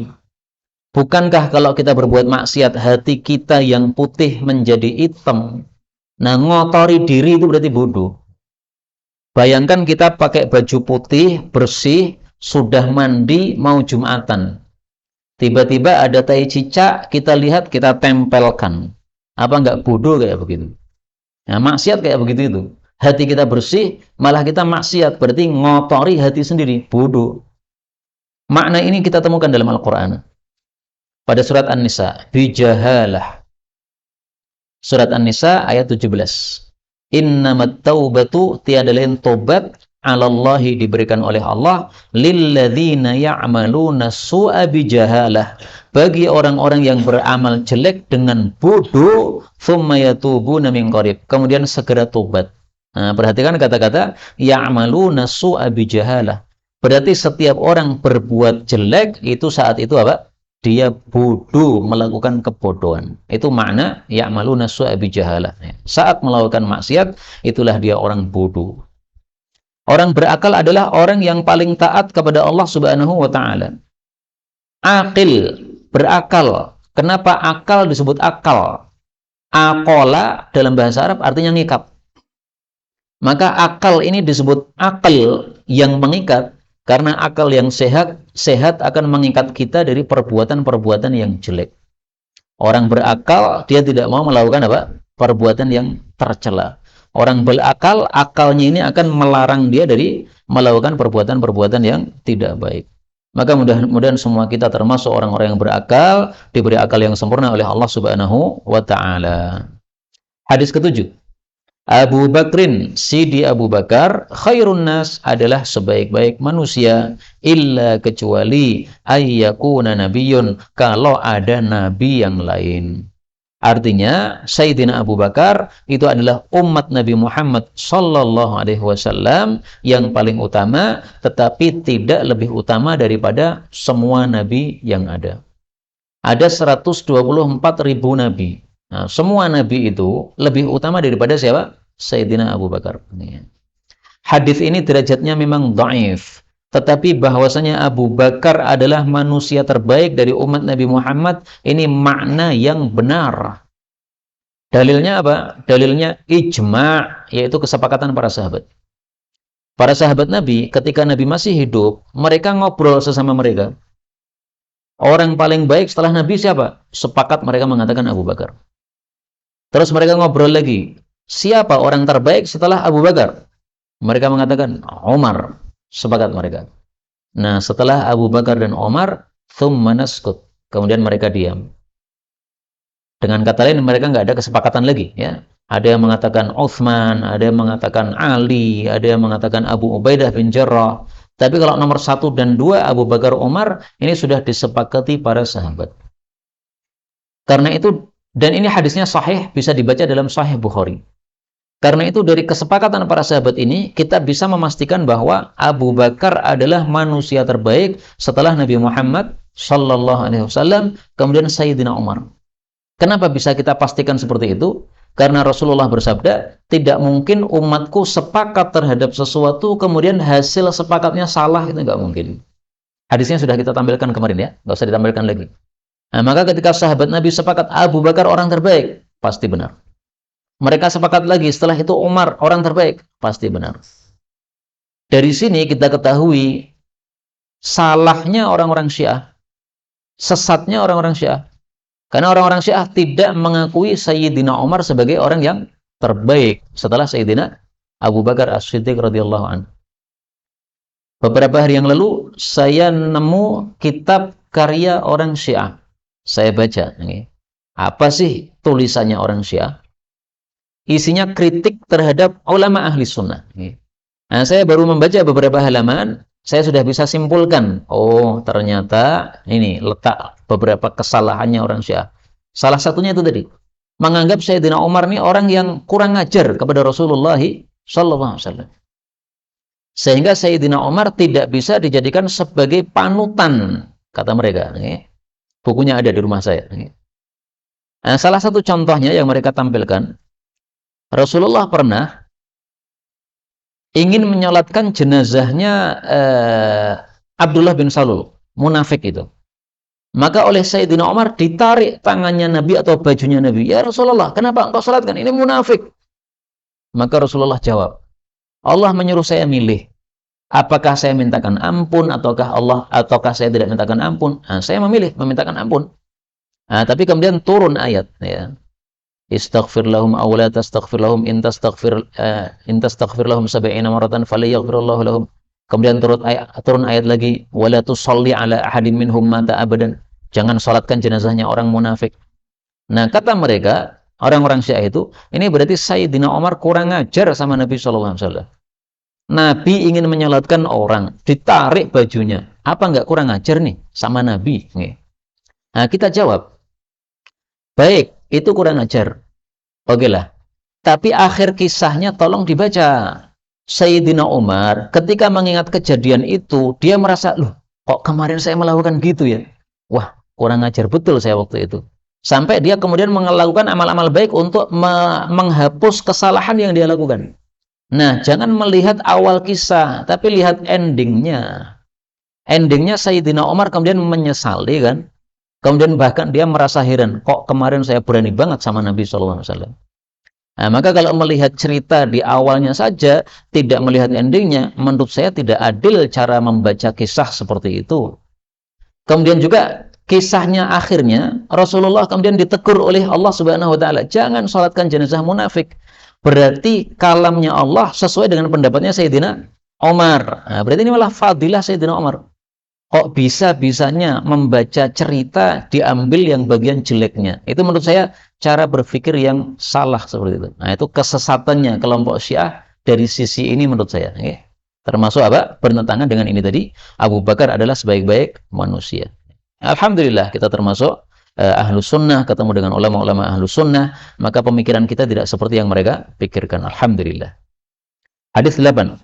A: Bukankah kalau kita berbuat maksiat, hati kita yang putih menjadi hitam? Nah, ngotori diri itu berarti bodoh. Bayangkan kita pakai baju putih, bersih, sudah mandi, mau Jumatan. Tiba-tiba ada tai cicak, kita lihat, kita tempelkan. Apa enggak bodoh kayak begitu? Nah, maksiat kayak begitu itu. Hati kita bersih, malah kita maksiat. Berarti ngotori hati sendiri, bodoh. Makna ini kita temukan dalam Al-Quran. Pada surat An-Nisa, bijahalah. Surat An-Nisa ayat 17. Innamat taubatu, tiada lain tobat, alallahi diberikan oleh Allah, lilladzina ya'maluna su'a bijahalah, bagi orang-orang yang beramal jelek dengan bodoh, thumma yatubuna min qarib, kemudian segera tobat. Nah, perhatikan kata-kata ya'maluna su'a bijahalah. Berarti setiap orang berbuat jelek itu saat itu apa? Dia bodoh, melakukan kebodohan. Itu makna ya'maluna su'a bijahalah. Saat melakukan maksiat, itulah dia orang bodoh. Orang berakal adalah orang yang paling taat kepada Allah Subhanahu wa taala. Aqil, berakal. Kenapa akal disebut akal? Aqala dalam bahasa Arab artinya ngikat. Maka akal ini disebut akal yang mengikat. Karena akal yang sehat akan mengikat kita dari perbuatan-perbuatan yang jelek. Orang berakal, dia tidak mau melakukan apa? Perbuatan yang tercela. Orang berakal, akalnya ini akan melarang dia dari melakukan perbuatan-perbuatan yang tidak baik. Maka mudah-mudahan semua kita termasuk orang-orang yang berakal, diberi akal yang sempurna oleh Allah Subhanahu wa ta'ala. Hadis ke-7. Abu Bakrin, Sidi Abu Bakar, khairun nas, adalah sebaik-baik manusia, illa kecuali ayyakuna nabiyun, kalau ada nabi yang lain. Artinya Sayyidina Abu Bakar itu adalah umat Nabi Muhammad sallallahu alaihi wasallam yang paling utama, tetapi tidak lebih utama daripada semua nabi yang ada. Ada 124.000 nabi. Nah, semua nabi itu lebih utama daripada siapa? Sayyidina Abu Bakar. Hadis ini derajatnya memang dhaif, tetapi bahwasanya Abu Bakar adalah manusia terbaik dari umat Nabi Muhammad, ini makna yang benar. Dalilnya apa? Dalilnya ijma', yaitu kesepakatan para sahabat. Para sahabat Nabi, ketika Nabi masih hidup, mereka ngobrol sesama mereka. Orang paling baik setelah Nabi siapa? Sepakat mereka mengatakan Abu Bakar. Terus mereka ngobrol lagi. Siapa orang terbaik setelah Abu Bakar? Mereka mengatakan Umar. Sepakat mereka. Nah, setelah Abu Bakar dan Umar, thumma naskut. Kemudian mereka diam. Dengan kata lain, mereka nggak ada kesepakatan lagi. Ya. Ada yang mengatakan Uthman, ada yang mengatakan Ali, ada yang mengatakan Abu Ubaidah bin Jarrah. Tapi kalau nomor 1 dan 2, Abu Bakar, Umar, ini sudah disepakati para sahabat. Karena itu, dan ini hadisnya sahih, bisa dibaca dalam Sahih Bukhari. Karena itu dari kesepakatan para sahabat ini, kita bisa memastikan bahwa Abu Bakar adalah manusia terbaik setelah Nabi Muhammad Sallallahu Alaihi Wasallam, kemudian Sayyidina Umar. Kenapa bisa kita pastikan seperti itu? Karena Rasulullah bersabda, tidak mungkin umatku sepakat terhadap sesuatu, kemudian hasil sepakatnya salah, itu nggak mungkin. Hadisnya sudah kita tampilkan kemarin ya, nggak usah ditampilkan lagi. Nah, maka ketika sahabat Nabi sepakat Abu Bakar orang terbaik, pasti benar. Mereka sepakat lagi, setelah itu Umar orang terbaik, pasti benar. Dari sini kita ketahui salahnya orang-orang Syiah, sesatnya orang-orang Syiah. Karena orang-orang Syiah tidak mengakui Sayyidina Umar sebagai orang yang terbaik setelah Sayyidina Abu Bakar As-Siddiq radhiyallahu anhu. Beberapa hari yang lalu saya nemu kitab karya orang Syiah. Saya baca, apa sih tulisannya orang Syiah? Isinya kritik terhadap ulama ahli sunnah. Nah, saya baru membaca beberapa halaman, saya sudah bisa simpulkan, oh ternyata ini letak beberapa kesalahannya orang Syiah. Salah satunya itu tadi, menganggap Sayyidina Umar ini orang yang kurang ajar kepada Rasulullah SAW. Sehingga Sayyidina Umar tidak bisa dijadikan sebagai panutan, kata mereka. Bukunya ada di rumah saya. Nah, salah satu contohnya yang mereka tampilkan, Rasulullah pernah ingin menyolatkan jenazahnya Abdullah bin Salul, munafik itu. Maka oleh Sayyidina Umar ditarik tangannya Nabi atau bajunya Nabi. Ya Rasulullah, kenapa engkau salatkan? Ini munafik. Maka Rasulullah jawab, Allah menyuruh saya milih. Apakah saya mintakan ampun ataukah saya tidak mintakan ampun? Nah, saya memilih memintakan ampun. Nah, tapi kemudian turun ayat ya. Istaghfir lahum aw la tastaghfir lahum in tastaghfir lahum 70 maratan falyaghfirullahu lahum. Kemudian turun ayat lagi, wala tusalli ala ahadin minhum mata abadan. Jangan salatkan jenazahnya orang munafik. Nah, kata mereka, orang-orang Syiah itu, ini berarti Sayyidina Umar kurang ajar sama Nabi sallallahu alaihi wasallam. Nabi ingin menyolatkan orang, ditarik bajunya. Apa enggak kurang ajar nih sama Nabi? Nah, kita jawab, baik, itu kurang ajar. Oke lah. Tapi akhir kisahnya tolong dibaca. Sayyidina Umar ketika mengingat kejadian itu, dia merasa, loh, kok kemarin saya melakukan gitu ya? Wah, kurang ajar betul saya waktu itu. Sampai dia kemudian melakukan amal-amal baik untuk menghapus kesalahan yang dia lakukan. Nah, jangan melihat awal kisah, tapi lihat endingnya. Endingnya Sayyidina Umar kemudian menyesali kan? Kemudian bahkan dia merasa heran, kok kemarin saya berani banget sama Nabi SAW. Nah, maka kalau melihat cerita di awalnya saja, tidak melihat endingnya, menurut saya tidak adil cara membaca kisah seperti itu. Kemudian juga kisahnya akhirnya, Rasulullah kemudian ditegur oleh Allah Subhanahu Wa Taala, jangan sholatkan jenazah munafik. Berarti kalamnya Allah sesuai dengan pendapatnya Sayyidina Umar. Nah, berarti ini malah fadilah Sayyidina Umar. Kok bisa-bisanya membaca cerita diambil yang bagian jeleknya? Itu menurut saya cara berpikir yang salah seperti itu. Nah, itu kesesatannya kelompok Syiah dari sisi ini menurut saya. Termasuk apa? Bertentangan dengan ini tadi, Abu Bakar adalah sebaik-baik manusia. Alhamdulillah kita termasuk Ahlus Sunnah, ketemu dengan ulama-ulama Ahlus Sunnah, maka pemikiran kita tidak seperti yang mereka pikirkan. Alhamdulillah. Hadis 8.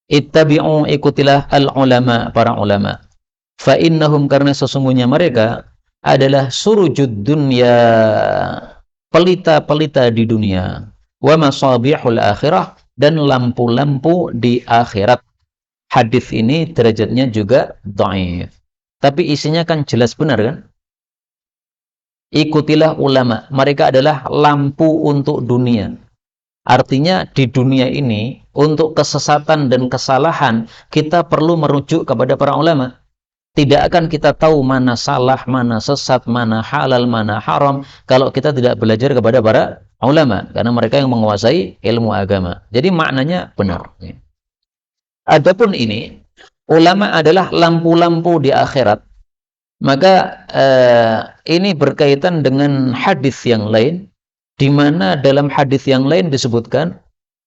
A: Ittabi'u, ikutilah al-ulama, para ulama. Fa innahum, karena sesungguhnya mereka adalah surujud dunya, pelita-pelita di dunia, wa masabihul akhirah, dan lampu-lampu di akhirat. Hadis ini derajatnya juga dhaif. Tapi isinya kan jelas benar kan? Ikutilah ulama, mereka adalah lampu untuk dunia. Artinya di dunia ini, untuk kesesatan dan kesalahan, kita perlu merujuk kepada para ulama. Tidak akan kita tahu mana salah, mana sesat, mana halal, mana haram, kalau kita tidak belajar kepada para ulama. Karena mereka yang menguasai ilmu agama. Jadi maknanya benar. Adapun ini, ulama adalah lampu-lampu di akhirat. Maka ini berkaitan dengan hadis yang lain, di mana dalam hadis yang lain disebutkan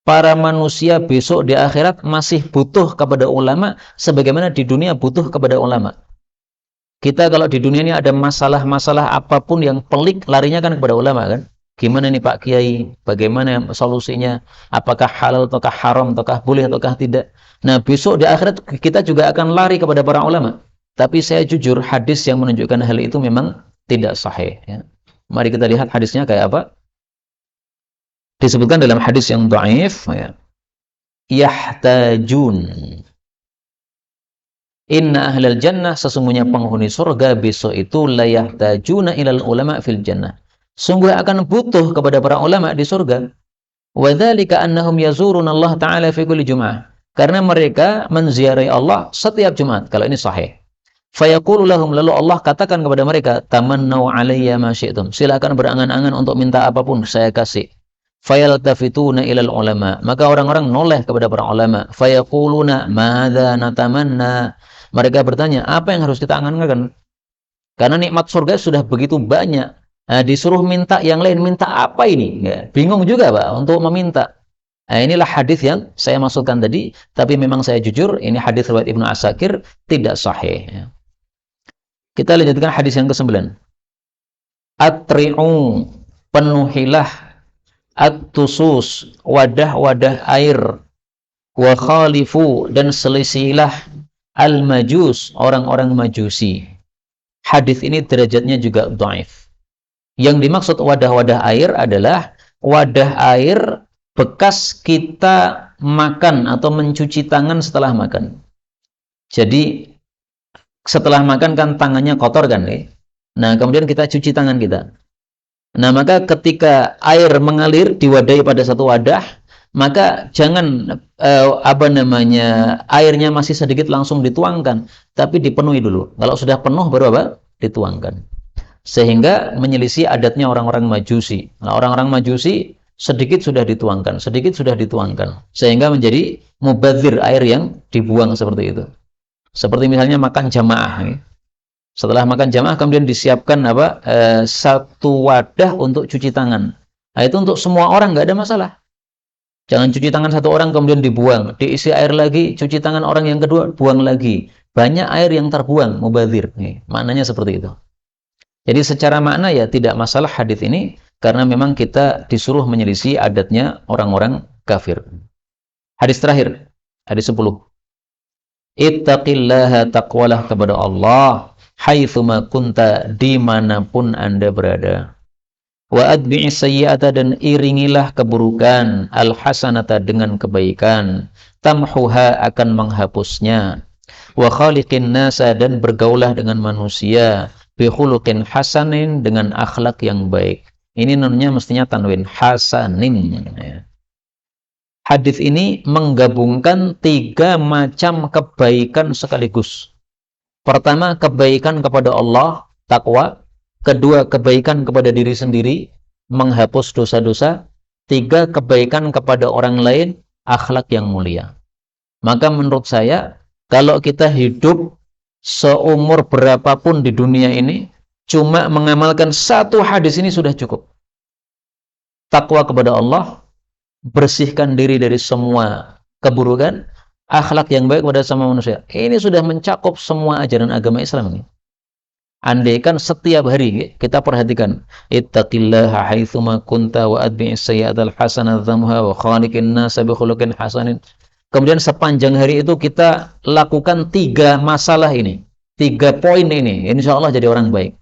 A: para manusia besok di akhirat masih butuh kepada ulama sebagaimana di dunia butuh kepada ulama. Kita kalau di dunia ini ada masalah-masalah apapun yang pelik, larinya kan kepada ulama kan. Gimana nih Pak Kiai, bagaimana solusinya, apakah halal ataukah haram, ataukah boleh ataukah tidak. Nah besok di akhirat kita juga akan lari kepada para ulama. Tapi saya jujur, hadis yang menunjukkan hal itu memang tidak sahih. Ya. Mari kita lihat hadisnya kayak apa. Disebutkan dalam hadis yang dhaif, ya. Yahtajun. Inna ahlal jannah, sesungguhnya penghuni surga besok itu la yahtajuna ilal ulama fil jannah. Sungguh akan butuh kepada para ulama di surga. Wa dzalika annahum yazuruna Allah taala fi kulli jum'ah. Karena mereka menziarahi Allah setiap Jumat. Kalau ini sahih. Fayaqulu lahum, lalu Allah katakan kepada mereka, tamannau alayya ma syi'tum. Silakan berangan-angan untuk minta apapun saya kasih. Fayaltafituna ilal ulama. Maka orang-orang noleh kepada para ulama. Fayaquluna madza natamanna. Mereka bertanya, apa yang harus kita angan-angan? Karena nikmat surga sudah begitu banyak. Nah, disuruh minta yang lain, minta apa ini? Ya, bingung juga Pak untuk meminta. Nah, inilah hadis yang saya maksudkan tadi, tapi memang saya jujur, ini hadis riwayat Ibnu Asakir tidak sahih. Ya. Kita lanjutkan hadis yang ke-9. Atri'u, penuhilah at-tusus, wadah-wadah air, wa khalifu, dan selisihilah al-majus, orang-orang majusi. Hadis ini derajatnya juga dhaif. Yang dimaksud wadah-wadah air adalah wadah air bekas kita makan atau mencuci tangan setelah makan. Jadi setelah makan kan tangannya kotor kan, nah kemudian kita cuci tangan kita. Nah maka ketika air mengalir diwadahi pada satu wadah, maka jangan airnya masih sedikit langsung dituangkan, tapi dipenuhi dulu. Kalau sudah penuh baru apa? Dituangkan. Sehingga menyelisih adatnya orang-orang Majusi. Nah, orang-orang Majusi sedikit sudah dituangkan, sehingga menjadi mubadzir, air yang dibuang seperti itu. Seperti misalnya makan jamaah. Setelah makan jamaah kemudian disiapkan satu wadah untuk cuci tangan. Nah, itu untuk semua orang, nggak ada masalah. Jangan cuci tangan satu orang kemudian dibuang, diisi air lagi, cuci tangan orang yang kedua, buang lagi. Banyak air yang terbuang, mubadzir. Maknanya seperti itu. Jadi secara makna ya tidak masalah hadis ini, karena memang kita disuruh menyelisih adatnya orang-orang kafir. Hadis terakhir, hadis 10. Ittaqillaha, taqwalah kepada Allah, haitsuma kunta, dimanapun Anda berada. Wa adbi'is sayyi'ata, dan iringilah keburukan, al-hasanata, dengan kebaikan, tamhuha, akan menghapusnya. Wa khaliqin nasa, dan bergaulah dengan manusia, bihulukin hasanin, dengan akhlak yang baik. Ini namanya mestinya tanwin, hasanin. Hadis ini menggabungkan 3 macam kebaikan sekaligus. Pertama, kebaikan kepada Allah, takwa. Kedua, kebaikan kepada diri sendiri, menghapus dosa-dosa. 3, kebaikan kepada orang lain, akhlak yang mulia. Maka menurut saya, kalau kita hidup seumur berapapun di dunia ini, cuma mengamalkan 1 hadis ini sudah cukup. Takwa kepada Allah, bersihkan diri dari semua keburukan, akhlak yang baik kepada sama manusia. Ini sudah mencakup semua ajaran agama Islam ini. Andaikan setiap hari kita perhatikan, ittaqillaha haitsuma kunta wa adbi'is sayyi'atal hasanata dhamha wa khaliqin nasa bi khuluqin hasanin. Kemudian sepanjang hari itu kita lakukan 3 masalah ini, 3 poin ini, insya Allah jadi orang baik.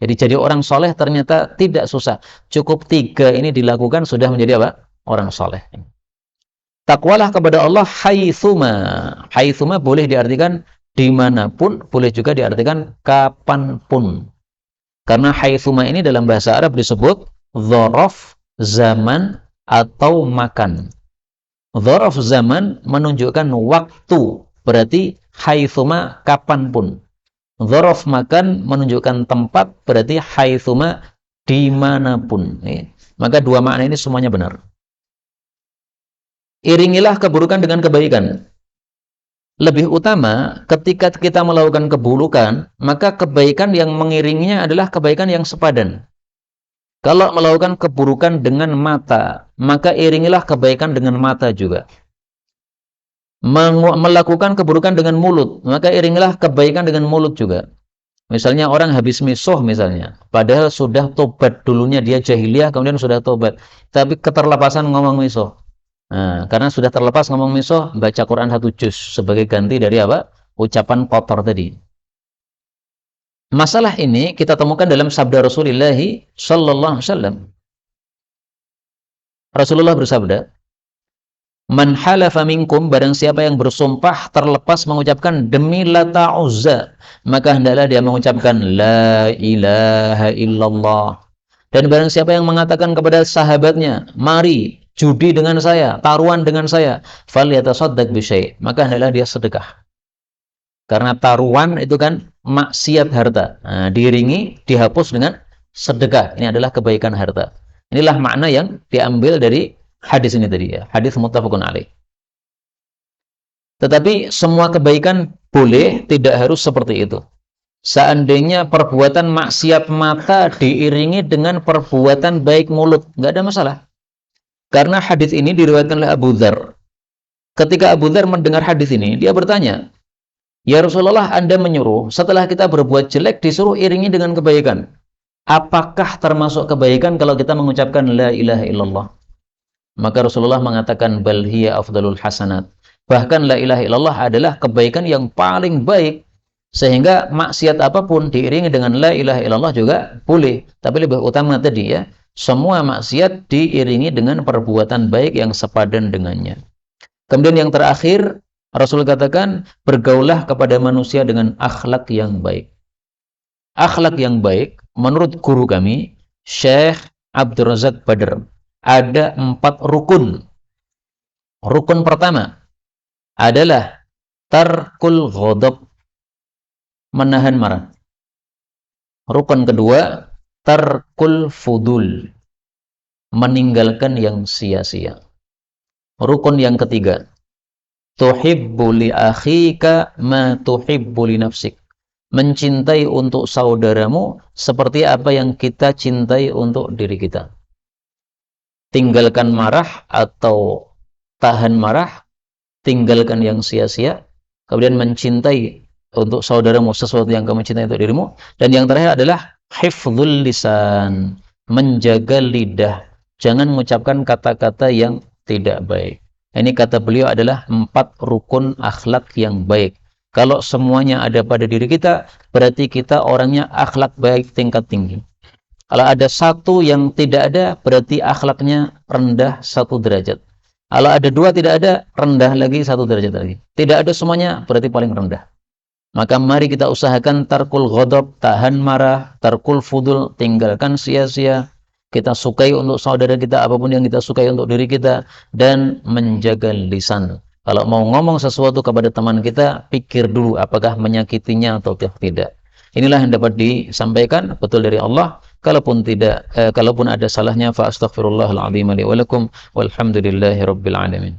A: Jadi jadi orang soleh ternyata tidak susah. Cukup 3 ini dilakukan sudah menjadi apa? Orang soleh. Takwalah kepada Allah haitsuma. Haitsuma boleh diartikan dimanapun, boleh juga diartikan kapanpun. Karena haitsuma ini dalam bahasa Arab disebut dzaraf zaman atau makan. Dzaraf zaman menunjukkan waktu, berarti haitsuma kapanpun. Dzaraf makan menunjukkan tempat, berarti haitsuma dimanapun. Maka dua makna ini semuanya benar. Iringilah keburukan dengan kebaikan. Lebih utama, ketika kita melakukan keburukan, maka kebaikan yang mengiringinya adalah kebaikan yang sepadan. Kalau melakukan keburukan dengan mata, maka iringilah kebaikan dengan mata juga. Melakukan keburukan dengan mulut, maka iringilah kebaikan dengan mulut juga. Misalnya orang habis misuh misalnya, padahal sudah tobat, dulunya dia jahiliyah, kemudian sudah tobat, tapi keterlepasan ngomong misuh. Nah, karena sudah terlepas ngomong misuh, baca Quran 1 juz sebagai ganti dari apa? Ucapan kotor tadi. Masalah ini kita temukan dalam sabda Rasulullah sallallahu alaihi wasallam. Rasulullah bersabda, "Man halafa minkum, barang siapa yang bersumpah terlepas mengucapkan demi Lata Uzza, maka hendaklah dia mengucapkan la ilaha illallah. Dan barang siapa yang mengatakan kepada sahabatnya, mari judi dengan saya, taruhan dengan saya, falyatasaddaq bisyai', maka hendaklah dia sedekah." Karena taruhan itu kan maksiat harta. Nah, diiringi, dihapus dengan sedekah. Ini adalah kebaikan harta. Inilah makna yang diambil dari hadis ini tadi ya. Hadis muttafaqun alaih. Tetapi semua kebaikan boleh, tidak harus seperti itu. Seandainya perbuatan maksiat mata diiringi dengan perbuatan baik mulut, nggak ada masalah. Karena hadis ini diriwayatkan oleh Abu Dzar. Ketika Abu Dzar mendengar hadis ini, dia bertanya, "Ya Rasulullah, Anda menyuruh setelah kita berbuat jelek disuruh iringi dengan kebaikan. Apakah termasuk kebaikan kalau kita mengucapkan la ilaha illallah?" Maka Rasulullah mengatakan, "Bal hiya afdalul hasanat." Bahkan la ilaha illallah adalah kebaikan yang paling baik. Sehingga maksiat apapun diiringi dengan la ilaha illallah juga boleh. Tapi lebih utama tadi ya, semua maksiat diiringi dengan perbuatan baik yang sepadan dengannya. Kemudian yang terakhir, Rasul katakan, bergaulah kepada manusia dengan akhlak yang baik. Akhlak yang baik, menurut guru kami, Syekh Abdul Razak Badr, ada 4 rukun. Rukun pertama adalah tarkul ghadab, menahan marah. Rukun kedua, tarkul fudul, meninggalkan yang sia-sia. Rukun yang ketiga, tuhibbu li akhika ma tuhibbu li nafsik, mencintai untuk saudaramu seperti apa yang kita cintai untuk diri kita. Tinggalkan marah atau tahan marah, tinggalkan yang sia-sia, kemudian mencintai untuk saudaramu sesuatu yang kamu cintai untuk dirimu. Dan yang terakhir adalah hifdzul lisan, menjaga lidah, jangan mengucapkan kata-kata yang tidak baik. Ini kata beliau adalah 4 rukun akhlak yang baik. Kalau semuanya ada pada diri kita, berarti kita orangnya akhlak baik tingkat tinggi. Kalau ada satu yang tidak ada, berarti akhlaknya rendah 1 derajat. Kalau ada 2 tidak ada, rendah lagi 1 derajat lagi. Tidak ada semuanya, berarti paling rendah. Maka mari kita usahakan tarkul ghadab, tahan marah, tarkul fudul, tinggalkan sia-sia. Kita sukai untuk saudara kita apapun yang kita sukai untuk diri kita, dan menjaga lisan. Kalau mau ngomong sesuatu kepada teman kita, pikir dulu apakah menyakitinya atau tidak. Inilah yang dapat disampaikan, betul dari Allah. Kalaupun tidak, kalaupun ada salahnya, fa astaghfirullahal azim li wa lakum walhamdulillahi rabbil alamin.